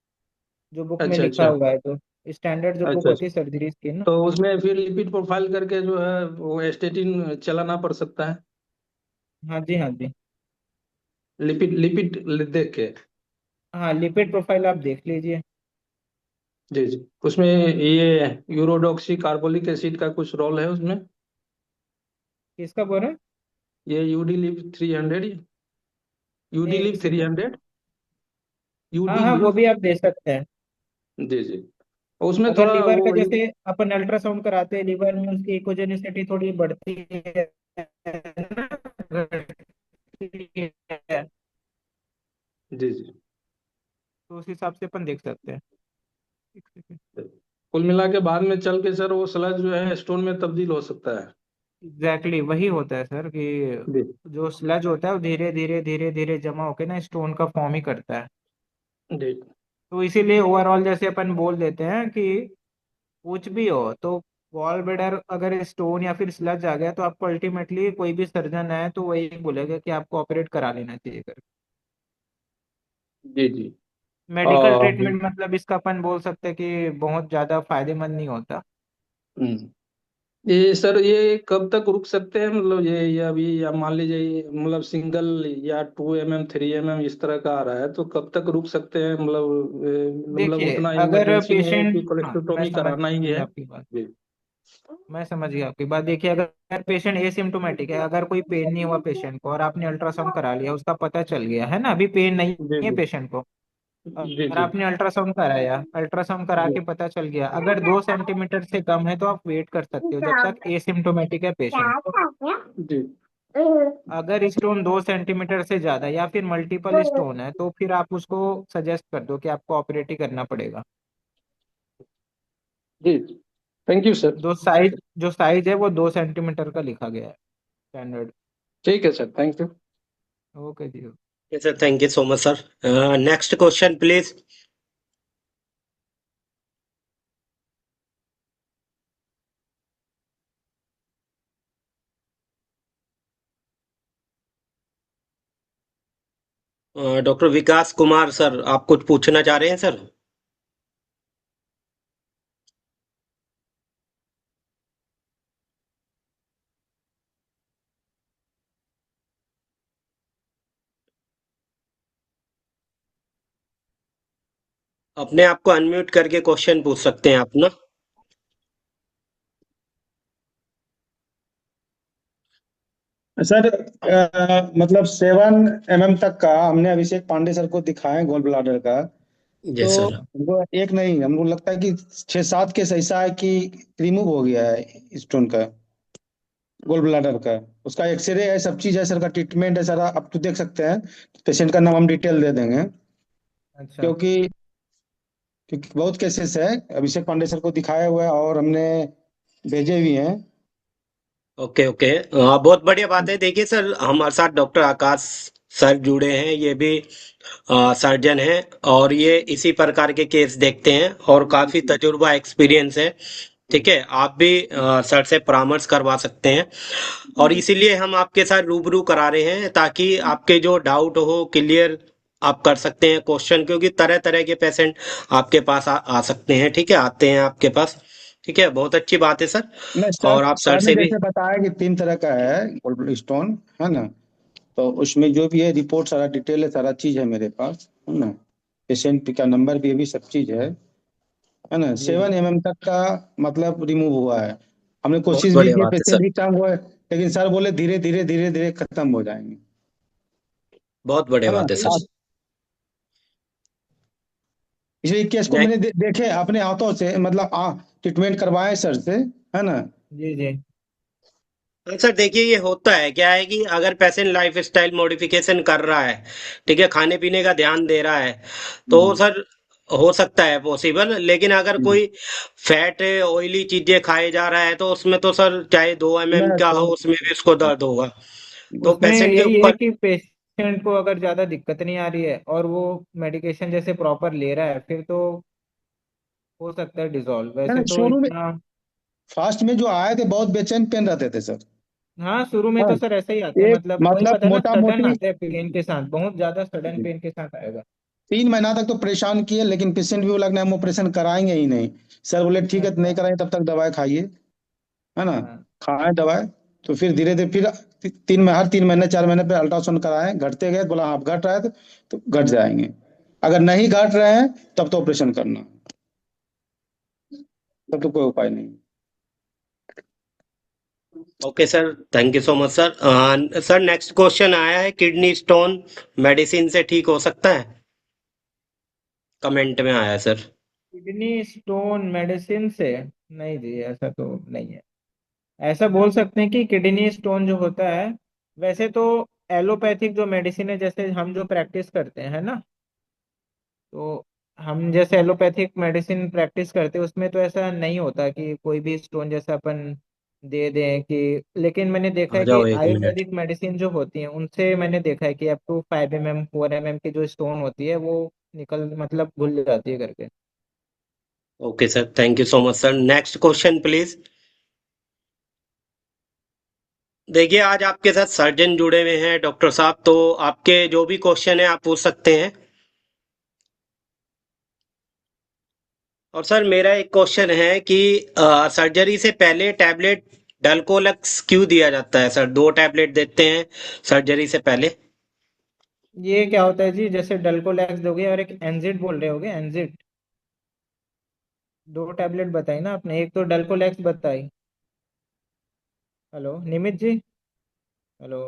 जो बुक में अच्छा लिखा अच्छा। हुआ है, जो स्टैंडर्ड जो बुक अच्छा होती अच्छा। है सर्जरीज की ना। तो उसमें फिर लिपिड प्रोफाइल करके जो है वो एस्टेटिन चलाना पड़ सकता है? हाँ जी, हाँ जी। लिपिड लिपिड देख के। हाँ, लिपिड प्रोफाइल आप देख लीजिए। जी जी। उसमें ये यूरोडॉक्सी कार्बोलिक एसिड का कुछ रोल है उसमें? किसका बोल रहे हैं? ये यूडी लिव 300, यूडी एक लिव सेकेंड। 300, हाँ यूडी हाँ, वो लिव। भी आप दे सकते हैं। जी जी। उसमें अगर थोड़ा लीवर का, वो जैसे अपन अल्ट्रासाउंड कराते हैं, लीवर में उसकी इकोजेनिसिटी थोड़ी बढ़ती है ना, घटती है, जी जी। तो उस हिसाब से अपन देख सकते हैं। एक सेकेंड। कुल मिला के बाद में चल के सर वो स्लज जो है स्टोन में तब्दील हो सकता है? एग्जैक्टली वही होता है सर, जी कि जो स्लज होता है वो धीरे धीरे धीरे धीरे जमा होकर ना स्टोन का फॉर्म ही करता है। जी। तो इसीलिए ओवरऑल जैसे अपन बोल देते हैं कि कुछ भी हो तो गॉल ब्लैडर अगर स्टोन या फिर स्लज आ गया तो आपको अल्टीमेटली कोई भी सर्जन है तो वही बोलेगा कि आपको ऑपरेट करा लेना चाहिए कर। जी जी। मेडिकल और ट्रीटमेंट मतलब इसका अपन बोल सकते हैं कि बहुत ज्यादा फायदेमंद नहीं होता। हम्म, ये सर ये कब तक रुक सकते हैं, मतलब ये अभी या मान लीजिए मतलब सिंगल या 2 mm 3 mm इस तरह का आ रहा है तो कब तक रुक सकते हैं, मतलब मतलब देखिए, उतना अगर इमरजेंसी नहीं है कि पेशेंट, हाँ मैं कोलेस्ट्रोटोमी समझ कराना ही है? गया आपकी बात। जी मैं समझ गया आपकी बात। देखिए, अगर पेशेंट एसिम्टोमेटिक है, अगर कोई पेन नहीं हुआ पेशेंट को और आपने अल्ट्रासाउंड करा लिया, उसका पता चल गया है ना, अभी पेन नहीं जी है जी। पेशेंट को, जी और जी। आपने अल्ट्रासाउंड कराया, अल्ट्रासाउंड करा जी के पता चल गया, अगर 2 सेंटीमीटर से कम है तो आप वेट कर सकते हो जब तक एसिम्टोमेटिक है पेशेंट। जी। अगर स्टोन 2 सेंटीमीटर से ज्यादा या फिर मल्टीपल स्टोन है तो फिर आप उसको सजेस्ट कर दो कि आपको ऑपरेट ही करना पड़ेगा। जी। Thank you sir. जो साइज है वो 2 सेंटीमीटर का लिखा गया है, स्टैंडर्ड। ठीक है सर, थैंक यू। ओके जी। Sir thank you so much sir. Next question please. Doctor Vikas Kumar sir, आप कुछ पूछना चाह रहे हैं सर? अपने आप को अनम्यूट करके क्वेश्चन पूछ सकते हैं आप ना। सर मतलब 7 mm तक का हमने अभिषेक पांडे सर को दिखाया गोल ब्लाडर का। जी तो सर। हमको एक नहीं, हमको लगता है कि 6-7 केस ऐसा है कि रिमूव हो गया है स्टोन का, गोल ब्लाडर का। उसका एक्सरे है, सब चीज है सर, का ट्रीटमेंट है सारा, आप तो देख सकते हैं। पेशेंट का नाम हम डिटेल दे देंगे। अच्छा। क्योंकि क्योंकि बहुत केसेस है, अभिषेक पांडे सर को दिखाया हुआ है और हमने भेजे भी हैं। ओके ओके, बहुत बढ़िया बात है। देखिए सर, हमारे साथ डॉक्टर आकाश सर जुड़े हैं, ये भी सर्जन हैं और ये इसी प्रकार के केस देखते हैं और काफी तजुर्बा एक्सपीरियंस है। ठीक है, आप भी सर से परामर्श करवा सकते हैं और इसीलिए हम आपके साथ रूबरू करा रहे हैं ताकि आपके जो डाउट हो क्लियर आप कर सकते हैं क्वेश्चन, क्योंकि तरह तरह के पेशेंट आपके पास आ सकते हैं। ठीक है, आते हैं आपके पास। ठीक है, बहुत अच्छी बात है सर। नहीं, सर और आप सर सर ने से भी। जैसे बताया कि 3 तरह का है गोल्ड स्टोन, है ना। तो उसमें जो भी है रिपोर्ट सारा डिटेल है, सारा चीज है मेरे पास, है ना। पेशेंट का नंबर भी सब चीज है ना। जी जी। 7 mm तक का मतलब रिमूव हुआ है। हमने बहुत कोशिश भी बढ़िया की, बात है पेशेंट सर। भी कम हुआ है, लेकिन सर बोले धीरे धीरे धीरे धीरे खत्म हो जाएंगे, बहुत बढ़िया है ना। बात है सर। इसलिए केस को नहीं। मैंने देखे अपने हाथों से, मतलब ट्रीटमेंट करवाए सर से, है ना। जी जी। सर देखिए, ये होता है क्या है कि अगर पेशेंट लाइफ स्टाइल मॉडिफिकेशन कर रहा है, ठीक है, खाने पीने का ध्यान दे रहा है, तो हम्म। सर हो सकता है पॉसिबल, लेकिन अगर हम्म। कोई फैट ऑयली चीजें खाए जा रहा है तो उसमें तो सर चाहे 2 mm मैं का तो हो उसमें भी उसको दर्द होगा। तो उसमें पेशेंट के यही है ऊपर। कि पेशेंट को अगर ज्यादा दिक्कत नहीं आ रही है और वो मेडिकेशन जैसे प्रॉपर ले रहा है, फिर तो हो सकता है डिसॉल्व, वैसे तो शुरू में इतना। फास्ट में जो आए थे बहुत बेचैन पेन रहते थे सर। हाँ, शुरू में हाँ, तो सर ऐसे ही आते हैं, एक मतलब वही मतलब पता है ना, मोटा सडन मोटी आते हैं पेन के साथ, बहुत ज्यादा सडन पेन के साथ आएगा। 3 महीना तक तो परेशान किए, लेकिन पेशेंट भी बोला कि नहीं, हम ऑपरेशन कराएंगे ही नहीं। सर बोले ठीक है, नहीं अच्छा। कराएंगे तब तक दवाई खाइए, है ना। हाँ। खाएं दवाई। तो फिर धीरे धीरे फिर हर 3 महीने 4 महीने पे अल्ट्रासाउंड कराएं, घटते गए, बोला हाँ, आप घट रहा है तो घट जाएंगे। अगर नहीं घट रहे हैं तब तो ऑपरेशन करना, तब तो कोई उपाय नहीं। Okay sir, thank you so much sir. Sir next question आया है, किडनी स्टोन मेडिसिन से ठीक हो सकता है? कमेंट में आया है सर। किडनी स्टोन मेडिसिन से? नहीं जी, ऐसा तो नहीं है। ऐसा बोल सकते हैं कि किडनी स्टोन जो होता है, वैसे तो एलोपैथिक जो मेडिसिन है, जैसे हम जो प्रैक्टिस करते हैं, है ना, तो हम जैसे एलोपैथिक मेडिसिन प्रैक्टिस करते हैं उसमें तो ऐसा नहीं होता कि कोई भी स्टोन जैसा अपन दे दें कि। लेकिन मैंने देखा आ है कि जाओ 1 मिनट। आयुर्वेदिक मेडिसिन जो होती है उनसे मैंने देखा है कि अप टू 5 mm 4 mm की जो स्टोन होती है वो निकल, मतलब घुल जाती है करके। Okay sir, thank you so much sir. Next question please. देखिए आज आपके साथ सर्जन जुड़े हुए हैं डॉक्टर साहब, तो आपके जो भी क्वेश्चन है आप पूछ सकते हैं। और सर मेरा एक क्वेश्चन है कि सर्जरी से पहले टैबलेट डल्कोलक्स क्यों दिया जाता है सर? 2 टैबलेट देते हैं सर्जरी से पहले। ये क्या होता है जी, जैसे डल्कोलैक्स दोगे और एक एनजिड बोल रहे होगे, एनजिड। दो टैबलेट बताई ना आपने, एक तो डल्कोलैक्स बताई। Hello Nimit ji. Hello.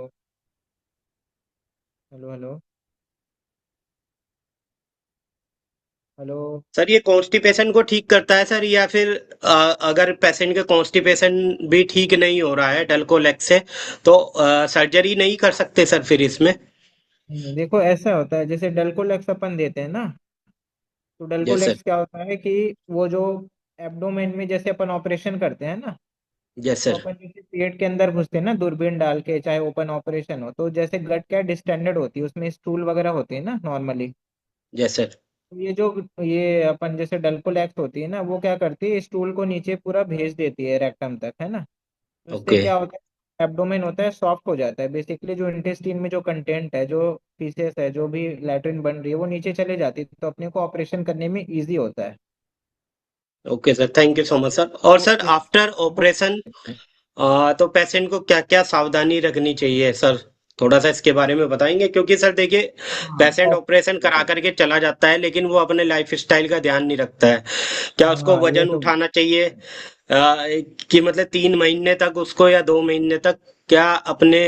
Hello hello. Hello. Sir ये कॉन्स्टिपेशन को ठीक करता है सर, या फिर अगर पेशेंट के कॉन्स्टिपेशन भी ठीक नहीं हो रहा है डल्कोलेक्स से, तो सर्जरी नहीं कर सकते सर फिर इसमें? देखो ऐसा होता है, जैसे डल्कोलैक्स अपन देते हैं ना, तो यस सर। डल्कोलेक्स क्या होता है कि वो जो एब्डोमेन में जैसे अपन ऑपरेशन करते हैं ना, यस तो सर। अपन जैसे पेट के अंदर घुसते हैं ना दूरबीन डाल के, चाहे ओपन ऑपरेशन हो, तो जैसे गट क्या डिस्टेंडेड होती है, उसमें स्टूल वगैरह होती है ना नॉर्मली। Yes sir. ये जो ये अपन जैसे डल्कोलैक्स होती है ना, वो क्या करती है, स्टूल को नीचे पूरा भेज देती है रेक्टम तक, है ना। तो इससे ओके। क्या होता है, एब्डोमेन होता है सॉफ्ट हो जाता है, बेसिकली जो इंटेस्टाइन में जो कंटेंट है, जो फीसेस है, जो भी लैट्रिन बन रही है, वो नीचे चले जाती है, तो अपने को ऑपरेशन करने में इजी होता है। Okay sir, thank you so much sir. और तो सर इस आफ्टर ऑपरेशन तो पेशेंट को क्या क्या सावधानी रखनी चाहिए सर? थोड़ा सा इसके बारे में बताएंगे, क्योंकि सर देखिए पेशेंट हाँ। ऑपरेशन करा करके चला जाता है लेकिन वो अपने लाइफ स्टाइल का ध्यान नहीं रखता है। क्या उसको हाँ, ये वजन तो। उठाना चाहिए कि मतलब 3 महीने तक उसको, या 2 महीने तक क्या अपने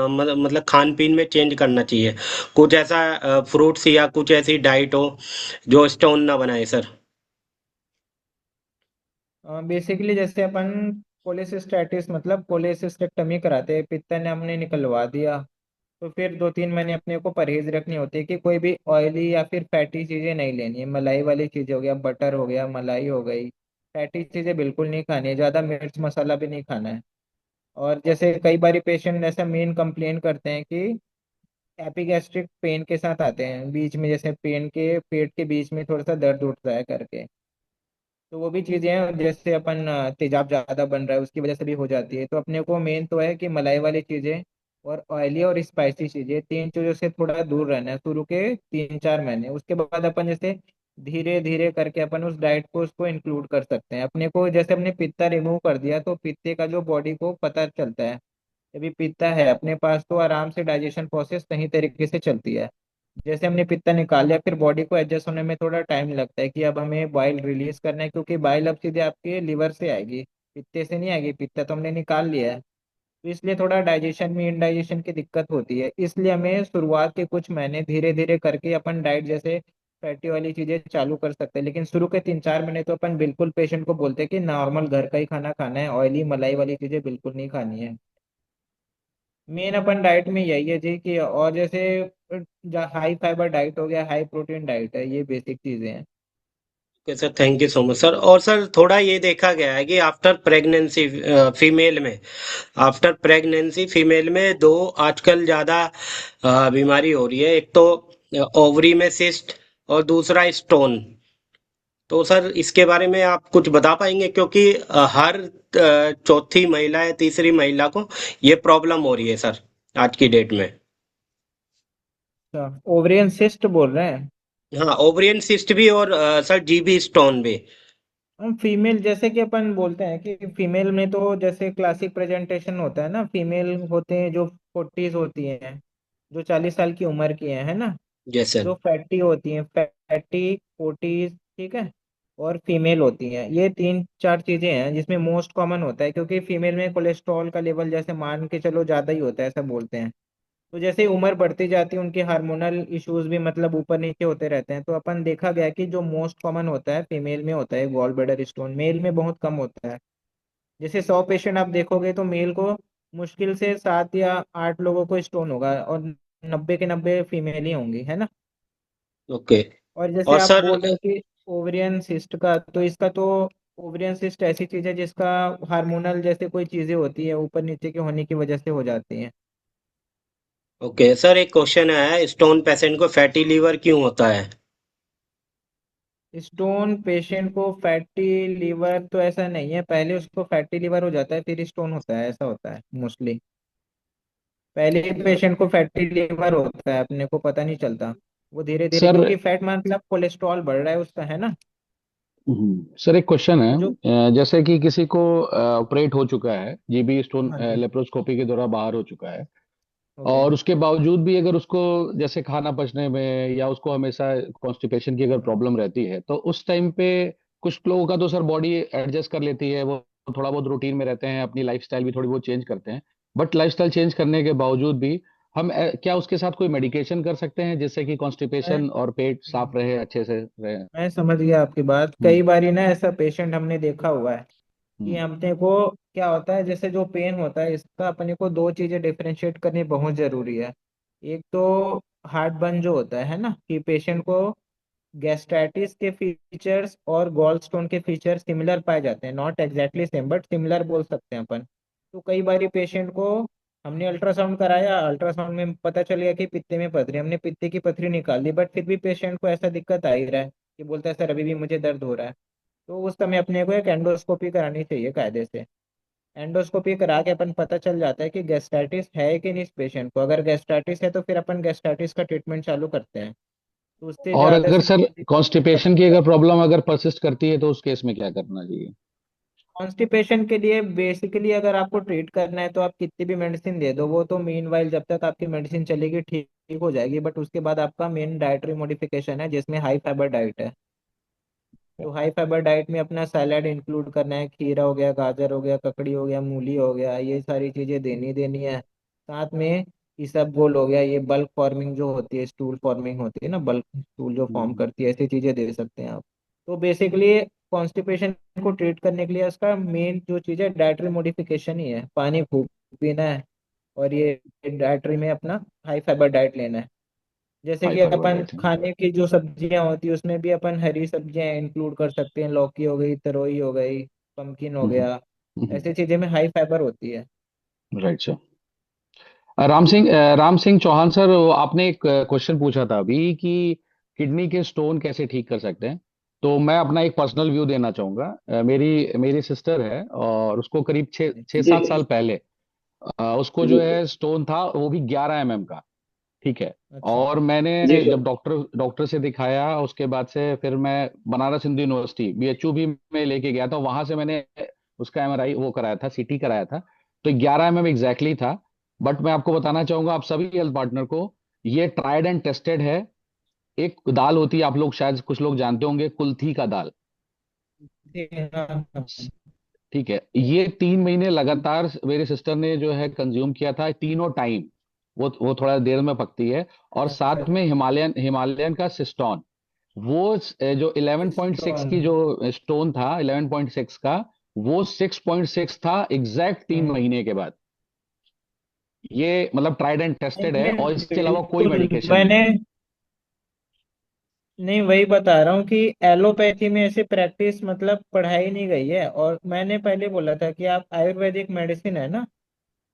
मतलब खान पीन में चेंज करना चाहिए? कुछ ऐसा फ्रूट्स या कुछ ऐसी डाइट हो जो स्टोन ना बनाए सर। बेसिकली जैसे अपन कोलेसिस्टैटिस मतलब कोलेसिस्टेक्टमी कराते हैं, पित्त ने हमने निकलवा दिया, तो फिर 2-3 महीने अपने को परहेज रखनी होती है कि कोई भी ऑयली या फिर फैटी चीज़ें नहीं लेनी है। मलाई वाली चीज़ें हो गया, बटर हो गया, मलाई हो गई, फैटी चीज़ें बिल्कुल नहीं खानी है, ज़्यादा मिर्च मसाला भी नहीं खाना है। और जैसे कई बार पेशेंट ऐसा मेन कंप्लेन करते हैं कि एपिगैस्ट्रिक पेन के साथ आते हैं बीच में, जैसे पेन के पेट के बीच में थोड़ा सा दर्द उठ रहा है करके। तो वो भी चीजें हैं, जैसे अपन तेजाब ज्यादा बन रहा है उसकी वजह से भी हो जाती है। तो अपने को मेन तो है कि मलाई वाली चीजें और ऑयली और स्पाइसी चीजें, तीन चीजों से थोड़ा दूर रहना है शुरू के 3-4 महीने। उसके बाद अपन जैसे धीरे धीरे करके अपन उस डाइट को उसको इंक्लूड कर सकते हैं। अपने को जैसे हमने पित्ता रिमूव कर दिया तो पित्ते का जो बॉडी को पता चलता है, अभी पित्ता है अपने पास तो आराम से डाइजेशन प्रोसेस सही तरीके से चलती है। जैसे हमने पित्ता निकाल लिया, फिर बॉडी को एडजस्ट होने में थोड़ा टाइम लगता है कि अब हमें बाइल रिलीज करना है, क्योंकि बाइल अब सीधे आपके लिवर से आएगी, पित्ते से नहीं आएगी, पित्ता तो हमने निकाल लिया है। तो इसलिए थोड़ा डाइजेशन में इनडाइजेशन की दिक्कत होती है, इसलिए हमें शुरुआत के कुछ महीने धीरे धीरे करके अपन डाइट जैसे फैटी वाली चीजें चालू कर सकते हैं। लेकिन शुरू के 3-4 महीने तो अपन बिल्कुल पेशेंट को बोलते हैं कि नॉर्मल घर का ही खाना खाना है, ऑयली मलाई वाली चीजें बिल्कुल नहीं खानी है। मेन अपन डाइट में यही है जी कि, और जैसे हाई फाइबर डाइट हो गया, हाई प्रोटीन डाइट है, ये बेसिक चीजें हैं। Okay sir, thank you so much sir. और सर थोड़ा ये देखा गया है कि आफ्टर प्रेगनेंसी फीमेल में दो आजकल ज़्यादा बीमारी हो रही है। एक तो ओवरी में सिस्ट और दूसरा स्टोन। तो सर इसके बारे में आप कुछ बता पाएंगे, क्योंकि हर चौथी महिला या तीसरी महिला को ये प्रॉब्लम हो रही है सर आज की डेट में। अच्छा, ओवरियन सिस्ट बोल रहे हैं। हाँ, ओवरियन सिस्ट भी और सर जीबी स्टोन भी। हम फीमेल जैसे कि अपन बोलते हैं कि फीमेल में तो जैसे क्लासिक प्रेजेंटेशन होता है ना, फीमेल होते हैं जो 40s होती हैं, जो 40 साल की उम्र की है ना, यस सर। जो फैटी होती हैं, फैटी 40s, ठीक है। और फीमेल होती हैं, ये तीन चार चीजें हैं जिसमें मोस्ट कॉमन होता है, क्योंकि फीमेल में कोलेस्ट्रॉल का लेवल जैसे मान के चलो ज्यादा ही होता है, ऐसा बोलते हैं। तो जैसे ही उम्र बढ़ती जाती है उनके हार्मोनल इश्यूज भी मतलब ऊपर नीचे होते रहते हैं। तो अपन देखा गया कि जो मोस्ट कॉमन होता है फीमेल में होता है गॉल ब्लैडर स्टोन, मेल में बहुत कम होता है। जैसे 100 पेशेंट आप देखोगे तो मेल को मुश्किल से 7 या 8 लोगों को स्टोन होगा, और 90 के 90 फीमेल ही होंगी, है ना। ओके। और जैसे और आप सर बोल रहे हो कि ओवरियन सिस्ट का, तो इसका तो ओवरियन सिस्ट ऐसी चीज है जिसका हार्मोनल जैसे कोई चीजें होती है ऊपर नीचे के होने की वजह से हो जाती हैं। ओके सर, एक क्वेश्चन है, स्टोन पेशेंट को फैटी लीवर क्यों होता है? स्टोन पेशेंट को फैटी लीवर तो ऐसा नहीं है, पहले उसको फैटी लीवर हो जाता है फिर स्टोन होता है, ऐसा होता है मोस्टली। पहले पेशेंट को फैटी लीवर होता है, अपने को पता नहीं चलता। वो धीरे धीरे, सर क्योंकि फैट मतलब कोलेस्ट्रॉल बढ़ रहा है उसका, है ना। सर एक क्वेश्चन है। तो जो, जैसे कि किसी को ऑपरेट हो चुका है, जीबी स्टोन हाँ जी, लेप्रोस्कोपी के द्वारा बाहर हो चुका है, ओके। और उसके बावजूद भी अगर उसको जैसे खाना पचने में या उसको हमेशा कॉन्स्टिपेशन की अगर प्रॉब्लम रहती है, तो उस टाइम पे कुछ लोगों का तो सर बॉडी एडजस्ट कर लेती है, वो थोड़ा बहुत रूटीन में रहते हैं, अपनी लाइफस्टाइल भी थोड़ी बहुत चेंज करते हैं। बट लाइफस्टाइल चेंज करने के बावजूद भी हम क्या उसके साथ कोई मेडिकेशन कर सकते हैं जिससे कि मैं कॉन्स्टिपेशन और पेट साफ रहे, अच्छे से रहे? मैं समझ गया आपकी बात। हम्म। कई बारी ना ऐसा पेशेंट हमने देखा हुआ है कि हम्म। अपने को क्या होता है, जैसे जो पेन होता है इसका अपने को दो चीजें डिफरेंशिएट करनी बहुत जरूरी है। एक तो हार्ट बर्न जो होता है ना, कि पेशेंट को गैस्ट्राइटिस के फीचर्स और गॉल स्टोन के फीचर्स सिमिलर पाए जाते हैं, not exactly same but similar बोल सकते हैं अपन। तो कई बारी पेशेंट को हमने अल्ट्रासाउंड कराया, अल्ट्रासाउंड में पता चल गया कि पित्ते में पथरी, हमने पित्ते की पथरी निकाल दी, बट फिर भी पेशेंट को ऐसा दिक्कत आ ही रहा है कि बोलता है सर अभी भी मुझे दर्द हो रहा है। तो उस समय अपने को एक एंडोस्कोपी करानी चाहिए कायदे से। एंडोस्कोपी करा के अपन पता चल जाता है कि गैस्ट्राइटिस है कि नहीं इस पेशेंट को। अगर गैस्ट्राइटिस है तो फिर अपन गैस्ट्राइटिस का ट्रीटमेंट चालू करते हैं। तो उससे और ज्यादा अगर सर सीवियर दिक्कत नहीं कॉन्स्टिपेशन की करते। अगर प्रॉब्लम अगर परसिस्ट करती है, तो उस केस में क्या करना चाहिए? कॉन्स्टिपेशन के लिए बेसिकली अगर आपको ट्रीट करना है तो आप कितनी भी मेडिसिन दे दो, वो तो मीन वाइल जब तक आपकी मेडिसिन चलेगी ठीक ठीक हो जाएगी, बट उसके बाद आपका मेन डाइटरी मॉडिफिकेशन है जिसमें हाई फाइबर डाइट है। तो हाई फाइबर डाइट में अपना सैलेड इंक्लूड करना है, खीरा हो गया, गाजर हो गया, ककड़ी हो गया, मूली हो गया, ये सारी चीजें देनी देनी है। साथ में इसबगोल हो गया, ये बल्क फॉर्मिंग जो होती है, स्टूल फॉर्मिंग होती है ना, बल्क स्टूल जो फॉर्म हम्म। करती है, ऐसी चीजें दे सकते हैं आप। तो बेसिकली कॉन्स्टिपेशन को ट्रीट करने के लिए उसका मेन जो चीज़ है डाइटरी मॉडिफिकेशन ही है, पानी खूब पीना है, और ये डाइटरी में अपना हाई फाइबर डाइट लेना है। जैसे हाई कि फाइबर अपन डाइट है। खाने की जो सब्जियां होती है उसमें भी अपन हरी सब्जियां इंक्लूड कर सकते हैं, लौकी हो गई, तरोई हो गई, पम्पकिन हो हम्म। गया। ऐसी चीजें में हाई फाइबर होती है। Right sir. Ram Singh Chauhan sir, वो आपने एक क्वेश्चन पूछा था अभी कि किडनी के स्टोन कैसे ठीक कर सकते हैं। तो मैं अपना एक पर्सनल व्यू देना चाहूंगा। मेरी मेरी सिस्टर है, और उसको करीब छः छः जी, सात साल पहले उसको जो है स्टोन था, वो भी 11 mm का। ठीक है। अच्छा। और मैंने जब डॉक्टर डॉक्टर से दिखाया, उसके बाद से फिर मैं बनारस हिंदू यूनिवर्सिटी बीएचयू भी में लेके गया था, वहां से मैंने उसका एमआरआई वो कराया था, सीटी कराया था। तो 11 mm एग्जैक्टली था। बट मैं आपको बताना चाहूंगा, आप सभी हेल्थ पार्टनर को, ये ट्राइड एंड टेस्टेड है। एक दाल होती है, आप लोग शायद कुछ लोग जानते होंगे, कुल्थी का दाल। जी, हाँ, हाँ। ठीक है, ये 3 महीने लगातार मेरे सिस्टर ने जो है कंज्यूम किया था, तीनों टाइम। वो थोड़ा देर में पकती है। और अच्छा, साथ में हिमालयन हिमालयन का सिस्टोन, वो जो 11.6 स्टोन। की जो स्टोन था, 11.6 का, वो 6.6 था एग्जैक्ट 3 महीने के बाद। ये मतलब ट्राइड एंड टेस्टेड है, नहीं, और इसके अलावा कोई बिल्कुल। मेडिकेशन नहीं मैंने है। नहीं, वही बता रहा हूँ कि एलोपैथी में ऐसे प्रैक्टिस मतलब पढ़ाई नहीं गई है। और मैंने पहले बोला था कि आप आयुर्वेदिक मेडिसिन है ना,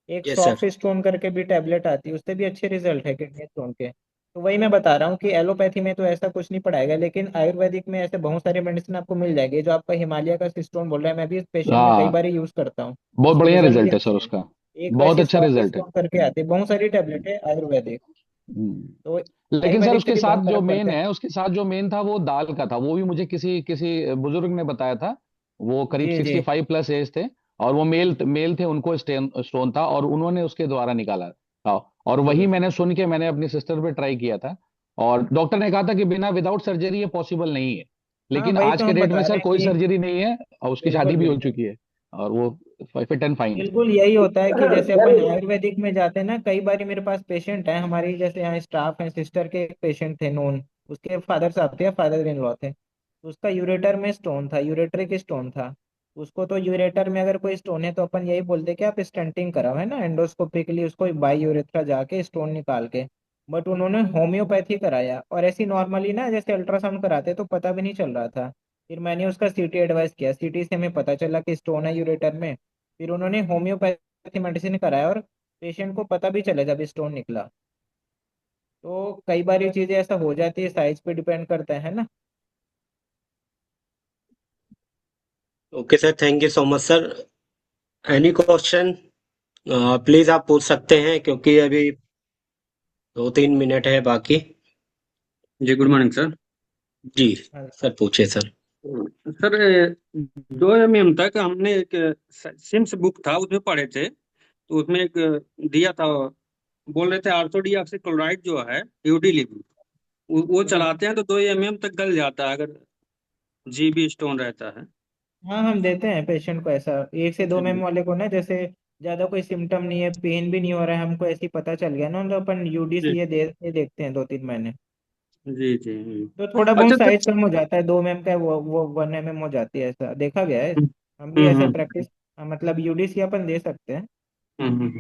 एक यस सर। सॉफ्ट स्टोन करके भी टेबलेट आती है, उससे भी अच्छे रिजल्ट है किडनी स्टोन के। तो वही मैं बता रहा हूँ कि एलोपैथी में तो ऐसा कुछ नहीं पढ़ाएगा, लेकिन आयुर्वेदिक में ऐसे बहुत सारे मेडिसिन आपको मिल जाएगी। जो आपका हिमालय का स्टोन बोल रहा है, मैं भी इस पेशेंट में कई हाँ, बार यूज करता हूँ। बहुत उसके बढ़िया रिजल्ट भी रिजल्ट है सर अच्छे हैं। उसका। एक बहुत वैसी अच्छा सॉफ्ट रिजल्ट है। स्टोन करके आती है, बहुत सारी टेबलेट है आयुर्वेदिक। हम्म। तो लेकिन सर आयुर्वेदिक से उसके भी बहुत साथ जो फर्क मेन पड़ता है। है, उसके साथ जो मेन था वो दाल का था। वो भी मुझे किसी किसी बुजुर्ग ने बताया था। वो करीब जी जी। 65 प्लस एज थे, और वो मेल थे, उनको स्टोन स्टोन था, और उन्होंने उसके द्वारा निकाला था। और वही जी मैंने सुन के मैंने अपनी सिस्टर पे ट्राई किया था। और डॉक्टर ने कहा था कि बिना विदाउट सर्जरी ये पॉसिबल नहीं है। हाँ, लेकिन वही आज तो के हम डेट में बता रहे सर हैं कोई कि सर्जरी नहीं है, और उसकी शादी बिल्कुल भी हो बिल्कुल। चुकी है, और वो फिट एंड फाइन है। बिल्कुल यही होता है कि जैसे अपन आयुर्वेदिक में जाते हैं ना, कई बार मेरे पास पेशेंट है, हमारी जैसे यहाँ स्टाफ है, सिस्टर के पेशेंट थे नोन, उसके फादर साहब थे, फादर इन लॉ थे। तो उसका यूरेटर में स्टोन था, यूरेट्रिक स्टोन था। उसको तो यूरेटर में अगर कोई स्टोन है तो अपन यही बोलते कि आप स्टेंटिंग कराओ, है ना, एंडोस्कोपिकली उसको बाई यूरेथ्रा जाके स्टोन निकाल के। बट उन्होंने होम्योपैथी कराया, और ऐसी नॉर्मली ना जैसे अल्ट्रासाउंड कराते तो पता भी नहीं चल रहा था। फिर मैंने उसका सीटी एडवाइस किया, सीटी से हमें पता चला कि स्टोन है यूरेटर में। फिर उन्होंने होम्योपैथी मेडिसिन कराया, और पेशेंट को पता भी चला जब स्टोन निकला। तो कई बार ये चीजें ऐसा हो जाती है, साइज पे डिपेंड करता है ना। Okay sir, thank you so much sir. Any question please आप पूछ सकते हैं, क्योंकि अभी 2-3 मिनट है बाकी। जी गुड मॉर्निंग सर। जी हाँ सर, पूछिए सर। सर 2 mm तक हमने एक सिम्स बुक था उसमें पढ़े थे, तो उसमें एक दिया था, बोल रहे थे आर्थो डीऑक्सी क्लोराइड जो है यूडी लिव वो जी। चलाते हैं तो 2 mm तक गल जाता है अगर जीबी स्टोन रहता है। हाँ, हम देते हैं पेशेंट को ऐसा, 1 से 2 मैम वाले को ना, जैसे ज्यादा कोई सिम्टम नहीं है, पेन भी नहीं हो रहा है, हमको ऐसे ही पता चल गया ना, तो अपन यूडीसी जी ये देखते हैं 2-3 महीने। जी जी। तो थोड़ा बहुत अच्छा सर। साइज कम हो जाता है, 2 मैम का वो 1 mm हो जाती है, ऐसा देखा गया है। हम्म हम भी ऐसा हम्म प्रैक्टिस, मतलब यूडीसी अपन दे सकते हैं। हम्म।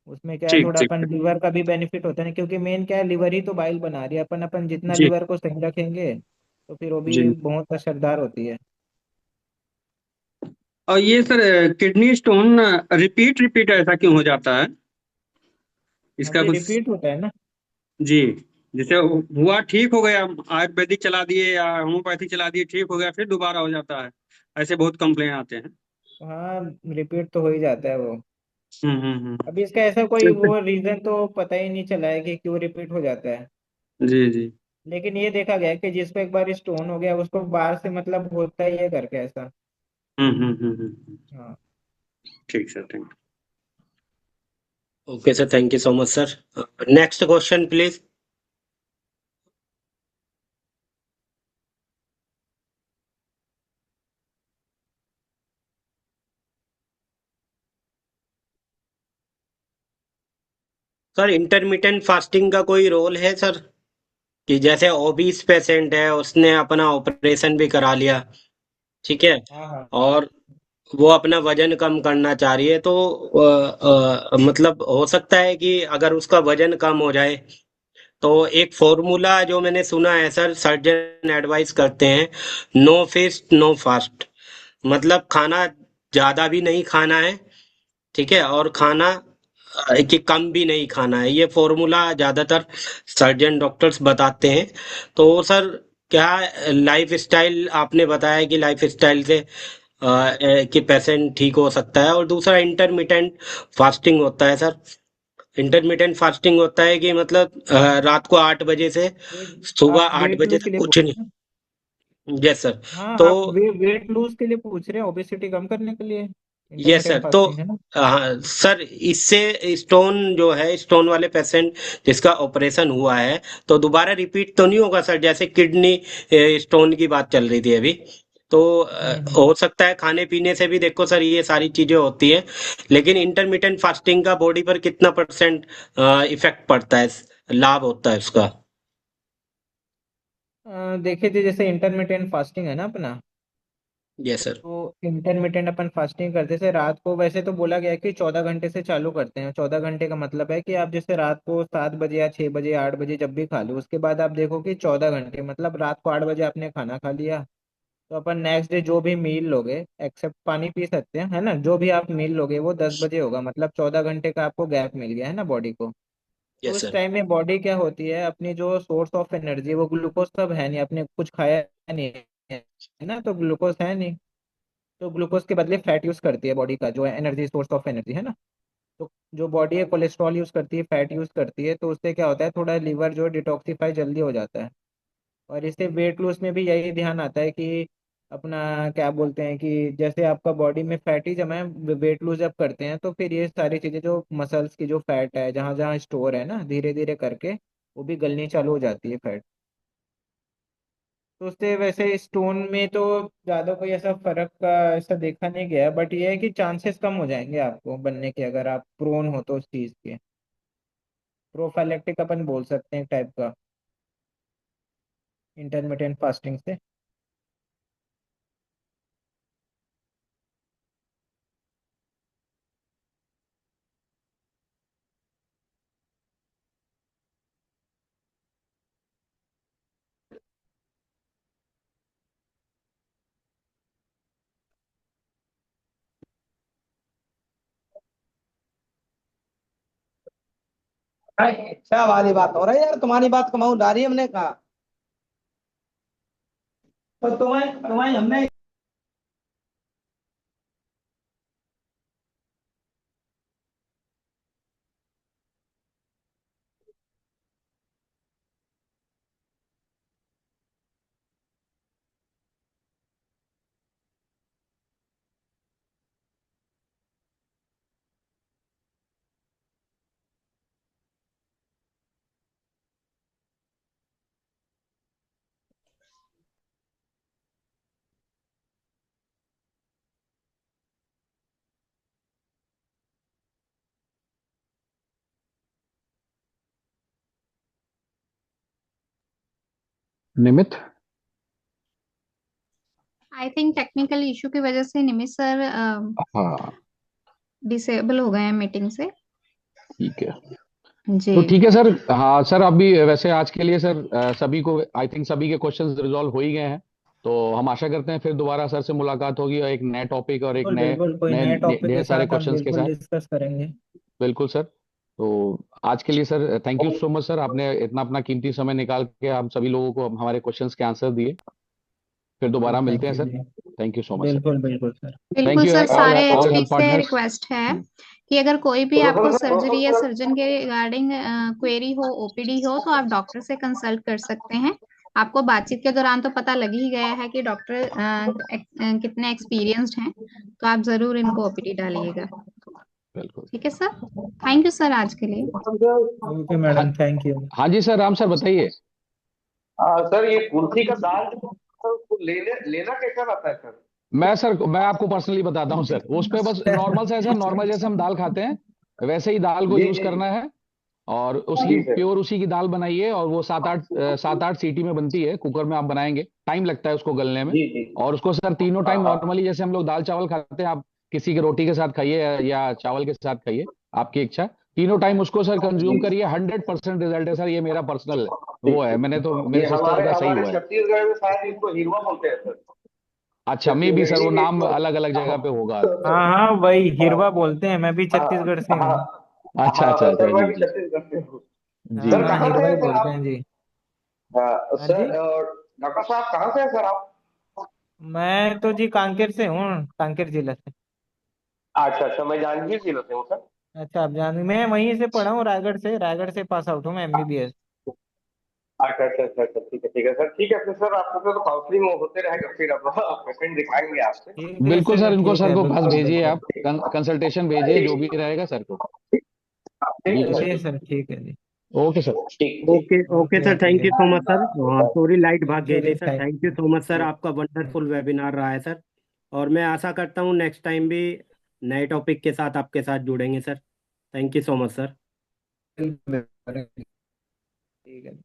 उसमें क्या है, ठीक थोड़ा ठीक। अपन लीवर का भी बेनिफिट होता है ना, क्योंकि मेन क्या है, लिवर ही तो बाइल बना रही है। अपन अपन जितना जी लीवर को सही रखेंगे तो फिर वो भी जी। बहुत असरदार होती है। और ये sir kidney stone repeat repeat ऐसा क्यों हो जाता है, हाँ इसका जी, कुछ? रिपीट होता है ना। जी। जैसे हुआ ठीक हो गया, आयुर्वेदिक चला दिए या होम्योपैथी चला दिए, ठीक हो गया, फिर दोबारा हो जाता है, ऐसे बहुत कंप्लेन आते हैं। हाँ, रिपीट तो हो ही जाता है वो। हम्म। अभी इसका ऐसा कोई ठीक है। वो रीजन तो पता ही नहीं चला है कि क्यों रिपीट हो जाता है। जी जी। लेकिन ये देखा गया है कि जिसको एक बार स्टोन हो गया उसको बाहर से मतलब होता ही है करके ऐसा। हम्म। हाँ। ठीक sir, thank okay sir, thank you so much sir. Next question please. Sir, intermittent fasting का कोई रोल है सर? कि जैसे ओबीस पेशेंट है, उसने अपना ऑपरेशन भी करा लिया, ठीक है, हाँ हाँ। और वो अपना वजन कम करना चाह रही है, तो मतलब हो सकता है कि अगर उसका वजन कम हो जाए, तो एक फॉर्मूला जो मैंने सुना है सर, सर्जन एडवाइस करते हैं, नो फीस्ट नो फास्ट। मतलब खाना ज्यादा भी नहीं खाना है, ठीक है, और खाना कि कम भी नहीं खाना है। ये फॉर्मूला ज्यादातर सर्जन डॉक्टर्स बताते हैं। तो सर, क्या लाइफ स्टाइल आपने बताया कि लाइफ स्टाइल से कि पेशेंट ठीक हो सकता है, और दूसरा इंटरमिटेंट फास्टिंग होता है सर। इंटरमिटेंट फास्टिंग होता है कि मतलब रात को 8 बजे से वेट सुबह आप आठ वेट बजे लूज के तक लिए कुछ पूछ नहीं। रहे हैं? Yes sir. हाँ, तो आप वेट लूज के लिए पूछ रहे हैं, ओबेसिटी कम करने के लिए यस सर। इंटरमिटेंट तो फास्टिंग है ना। हाँ सर, इससे स्टोन जो है, स्टोन वाले पेशेंट जिसका ऑपरेशन हुआ है, तो दोबारा रिपीट तो नहीं होगा सर? जैसे किडनी स्टोन की बात चल रही थी अभी, तो हम्म। हो सकता है खाने पीने से भी, देखो सर ये सारी चीजें होती है, लेकिन इंटरमिटेंट फास्टिंग का बॉडी पर कितना परसेंट इफेक्ट पड़ता है, लाभ होता है उसका? देखिए जी, जैसे इंटरमिटेंट फास्टिंग है ना अपना, यस सर। तो इंटरमिटेंट अपन फास्टिंग करते से रात को, वैसे तो बोला गया है कि 14 घंटे से चालू करते हैं। 14 घंटे का मतलब है कि आप जैसे रात को 7 बजे या 6 बजे 8 बजे जब भी खा लो, उसके बाद आप देखो कि 14 घंटे मतलब रात को 8 बजे आपने खाना खा लिया, तो अपन नेक्स्ट डे जो भी मील लोगे, एक्सेप्ट पानी पी सकते हैं है ना, जो भी आप मील लोगे वो 10 बजे होगा, मतलब 14 घंटे का आपको गैप मिल गया है ना बॉडी को। तो यस इस सर। टाइम में बॉडी क्या होती है, अपनी जो सोर्स ऑफ एनर्जी वो ग्लूकोज तब है नहीं, आपने कुछ खाया नहीं है ना, तो ग्लूकोज है नहीं, तो ग्लूकोज के बदले फैट यूज करती है बॉडी का जो एनर्जी सोर्स ऑफ एनर्जी है ना। तो जो बॉडी है कोलेस्ट्रॉल यूज करती है, फैट यूज करती है, तो उससे क्या होता है थोड़ा लीवर जो डिटॉक्सिफाई जल्दी हो जाता है। और इससे वेट लूज में भी यही ध्यान आता है कि अपना क्या बोलते हैं कि जैसे आपका बॉडी में फैट ही जमा है, वेट लूज जब करते हैं तो फिर ये सारी चीजें जो मसल्स की जो फैट है जहाँ जहाँ स्टोर है ना, धीरे धीरे करके वो भी गलनी चालू हो जाती है फैट। तो उससे वैसे स्टोन में तो ज्यादा कोई ऐसा फर्क का ऐसा देखा नहीं गया, बट ये है कि चांसेस कम हो जाएंगे आपको बनने के, अगर आप प्रोन हो तो उस चीज के। प्रोफाइलेक्टिक अपन बोल सकते हैं टाइप का इंटरमीडिएट फास्टिंग से। क्या वाली बात हो रही है यार, तुम्हारी बात कमाऊ डारी हमने कहा। तो तुम्हें तुम्हें हमने निमित। आई थिंक टेक्निकल इशू की वजह से निमित सर हाँ डिसेबल हो गए हैं मीटिंग से। ठीक है। जी। तो ठीक है सर। हाँ सर, अभी वैसे आज के लिए सर सभी को आई थिंक सभी के क्वेश्चंस रिजॉल्व हो ही गए हैं। तो हम आशा करते हैं फिर दोबारा सर से मुलाकात होगी और एक नए टॉपिक और एक बिल्कुल नए बिल्कुल, कोई नए नए टॉपिक के ढेर सारे साथ हम क्वेश्चंस के बिल्कुल साथ। डिस्कस करेंगे। बिल्कुल सर। तो आज के लिए sir thank you so much sir, आपने इतना अपना कीमती समय निकाल के हम सभी लोगों को हमारे क्वेश्चंस के आंसर दिए। फिर दोबारा मिलते थैंक हैं यू सर। जी। Thank you so much sir. बिल्कुल बिल्कुल सर। थैंक बिल्कुल यू सर, ऑल सारे ऑल एचपी हेल्थ से पार्टनर्स। रिक्वेस्ट है कि अगर कोई भी आपको सर्जरी या सर्जन के रिगार्डिंग क्वेरी हो, ओपीडी हो, तो आप डॉक्टर से कंसल्ट कर सकते हैं। आपको बातचीत के दौरान तो पता लग ही गया है कि डॉक्टर कितने एक्सपीरियंस्ड हैं, तो आप जरूर इनको ओपीडी डालिएगा। बिल्कुल। ठीक है सर, थैंक यू सर आज के लिए। ओके हाँ। Madam, thank you. हाँ जी सर, राम सर बताइए। सर ये कुल्थी का दाल जो सर, उसको लेने लेना कैसा रहता है सर? मैं आपको पर्सनली बताता हूँ सर। उस पे बस नॉर्मल सा ऐसा नॉर्मल जैसे हम दाल खाते हैं वैसे ही दाल को जी यूज जी करना है। और उसकी जी सर। प्योर उसी की दाल बनाइए और वो 7-8 सीटी में बनती है। कुकर में आप बनाएंगे, टाइम लगता है उसको गलने में। जी जी। और उसको सर तीनों हाँ टाइम हाँ। नॉर्मली जैसे हम लोग दाल चावल खाते हैं, आप किसी की रोटी के साथ खाइए या चावल के साथ खाइए, आपकी इच्छा। तीनों टाइम उसको सर कंज्यूम जी करिए। 100% रिजल्ट है सर, ये मेरा पर्सनल वो है। मैंने तो ये मेरे सिस्टर हमारे का सही हमारे हुआ है। छत्तीसगढ़ में शायद इसको हिरवा बोलते हैं सर। अच्छा, मे भी सर वो छत्तीसगढ़ी में नाम इसको अलग अलग जगह पे होगा। हाँ हाँ, वही हिरवा बोलते हैं, मैं भी हाँ छत्तीसगढ़ से हाँ हूँ। अच्छा हाँ अच्छा अच्छा, सर, मैं जी भी जी छत्तीसगढ़ से हूँ। जी हाँ सर जी हाँ, कहाँ जी। से हिरवा हैं ही सर बोलते हैं आप? जी। हाँ सर जी। डॉक्टर साहब कहाँ से हैं सर आप? मैं तो जी कांकेर से हूँ, कांकेर जिला से। अच्छा अच्छा, मैं जांजगीर जिले से हूँ सर। अच्छा, आप जान, मैं वहीं से पढ़ा हूँ, रायगढ़ से पास आउट हूँ मैं, एमबीबीएस। अच्छा अच्छा अच्छा अच्छा, ठीक है सर, ठीक है फिर सर, आपको तो काउंसलिंग होते रहेगा, फिर अब पेशेंट दिखाएंगे आपसे। ठीक है बिल्कुल सर, सर, इनको ठीक सर है, को पास बिल्कुल भेजिए बिल्कुल। आप। कंसल्टेशन भेजिए, जो भी रहेगा सर को। ठीक जी है सर। सर। चलिए सर, ठीक है जी। Okay sir. ठीक ठीक। Okay okay okay sir, okay thank जी। You so much sir. Sorry light भाग थैंक यू गई जी, थी sir. Thank thank you so much sir, आपका वंडरफुल वेबिनार रहा है सर। और मैं आशा करता हूँ नेक्स्ट टाइम भी नए टॉपिक के साथ आपके साथ जुड़ेंगे sir. Thank you so much sir. You. ठीक है।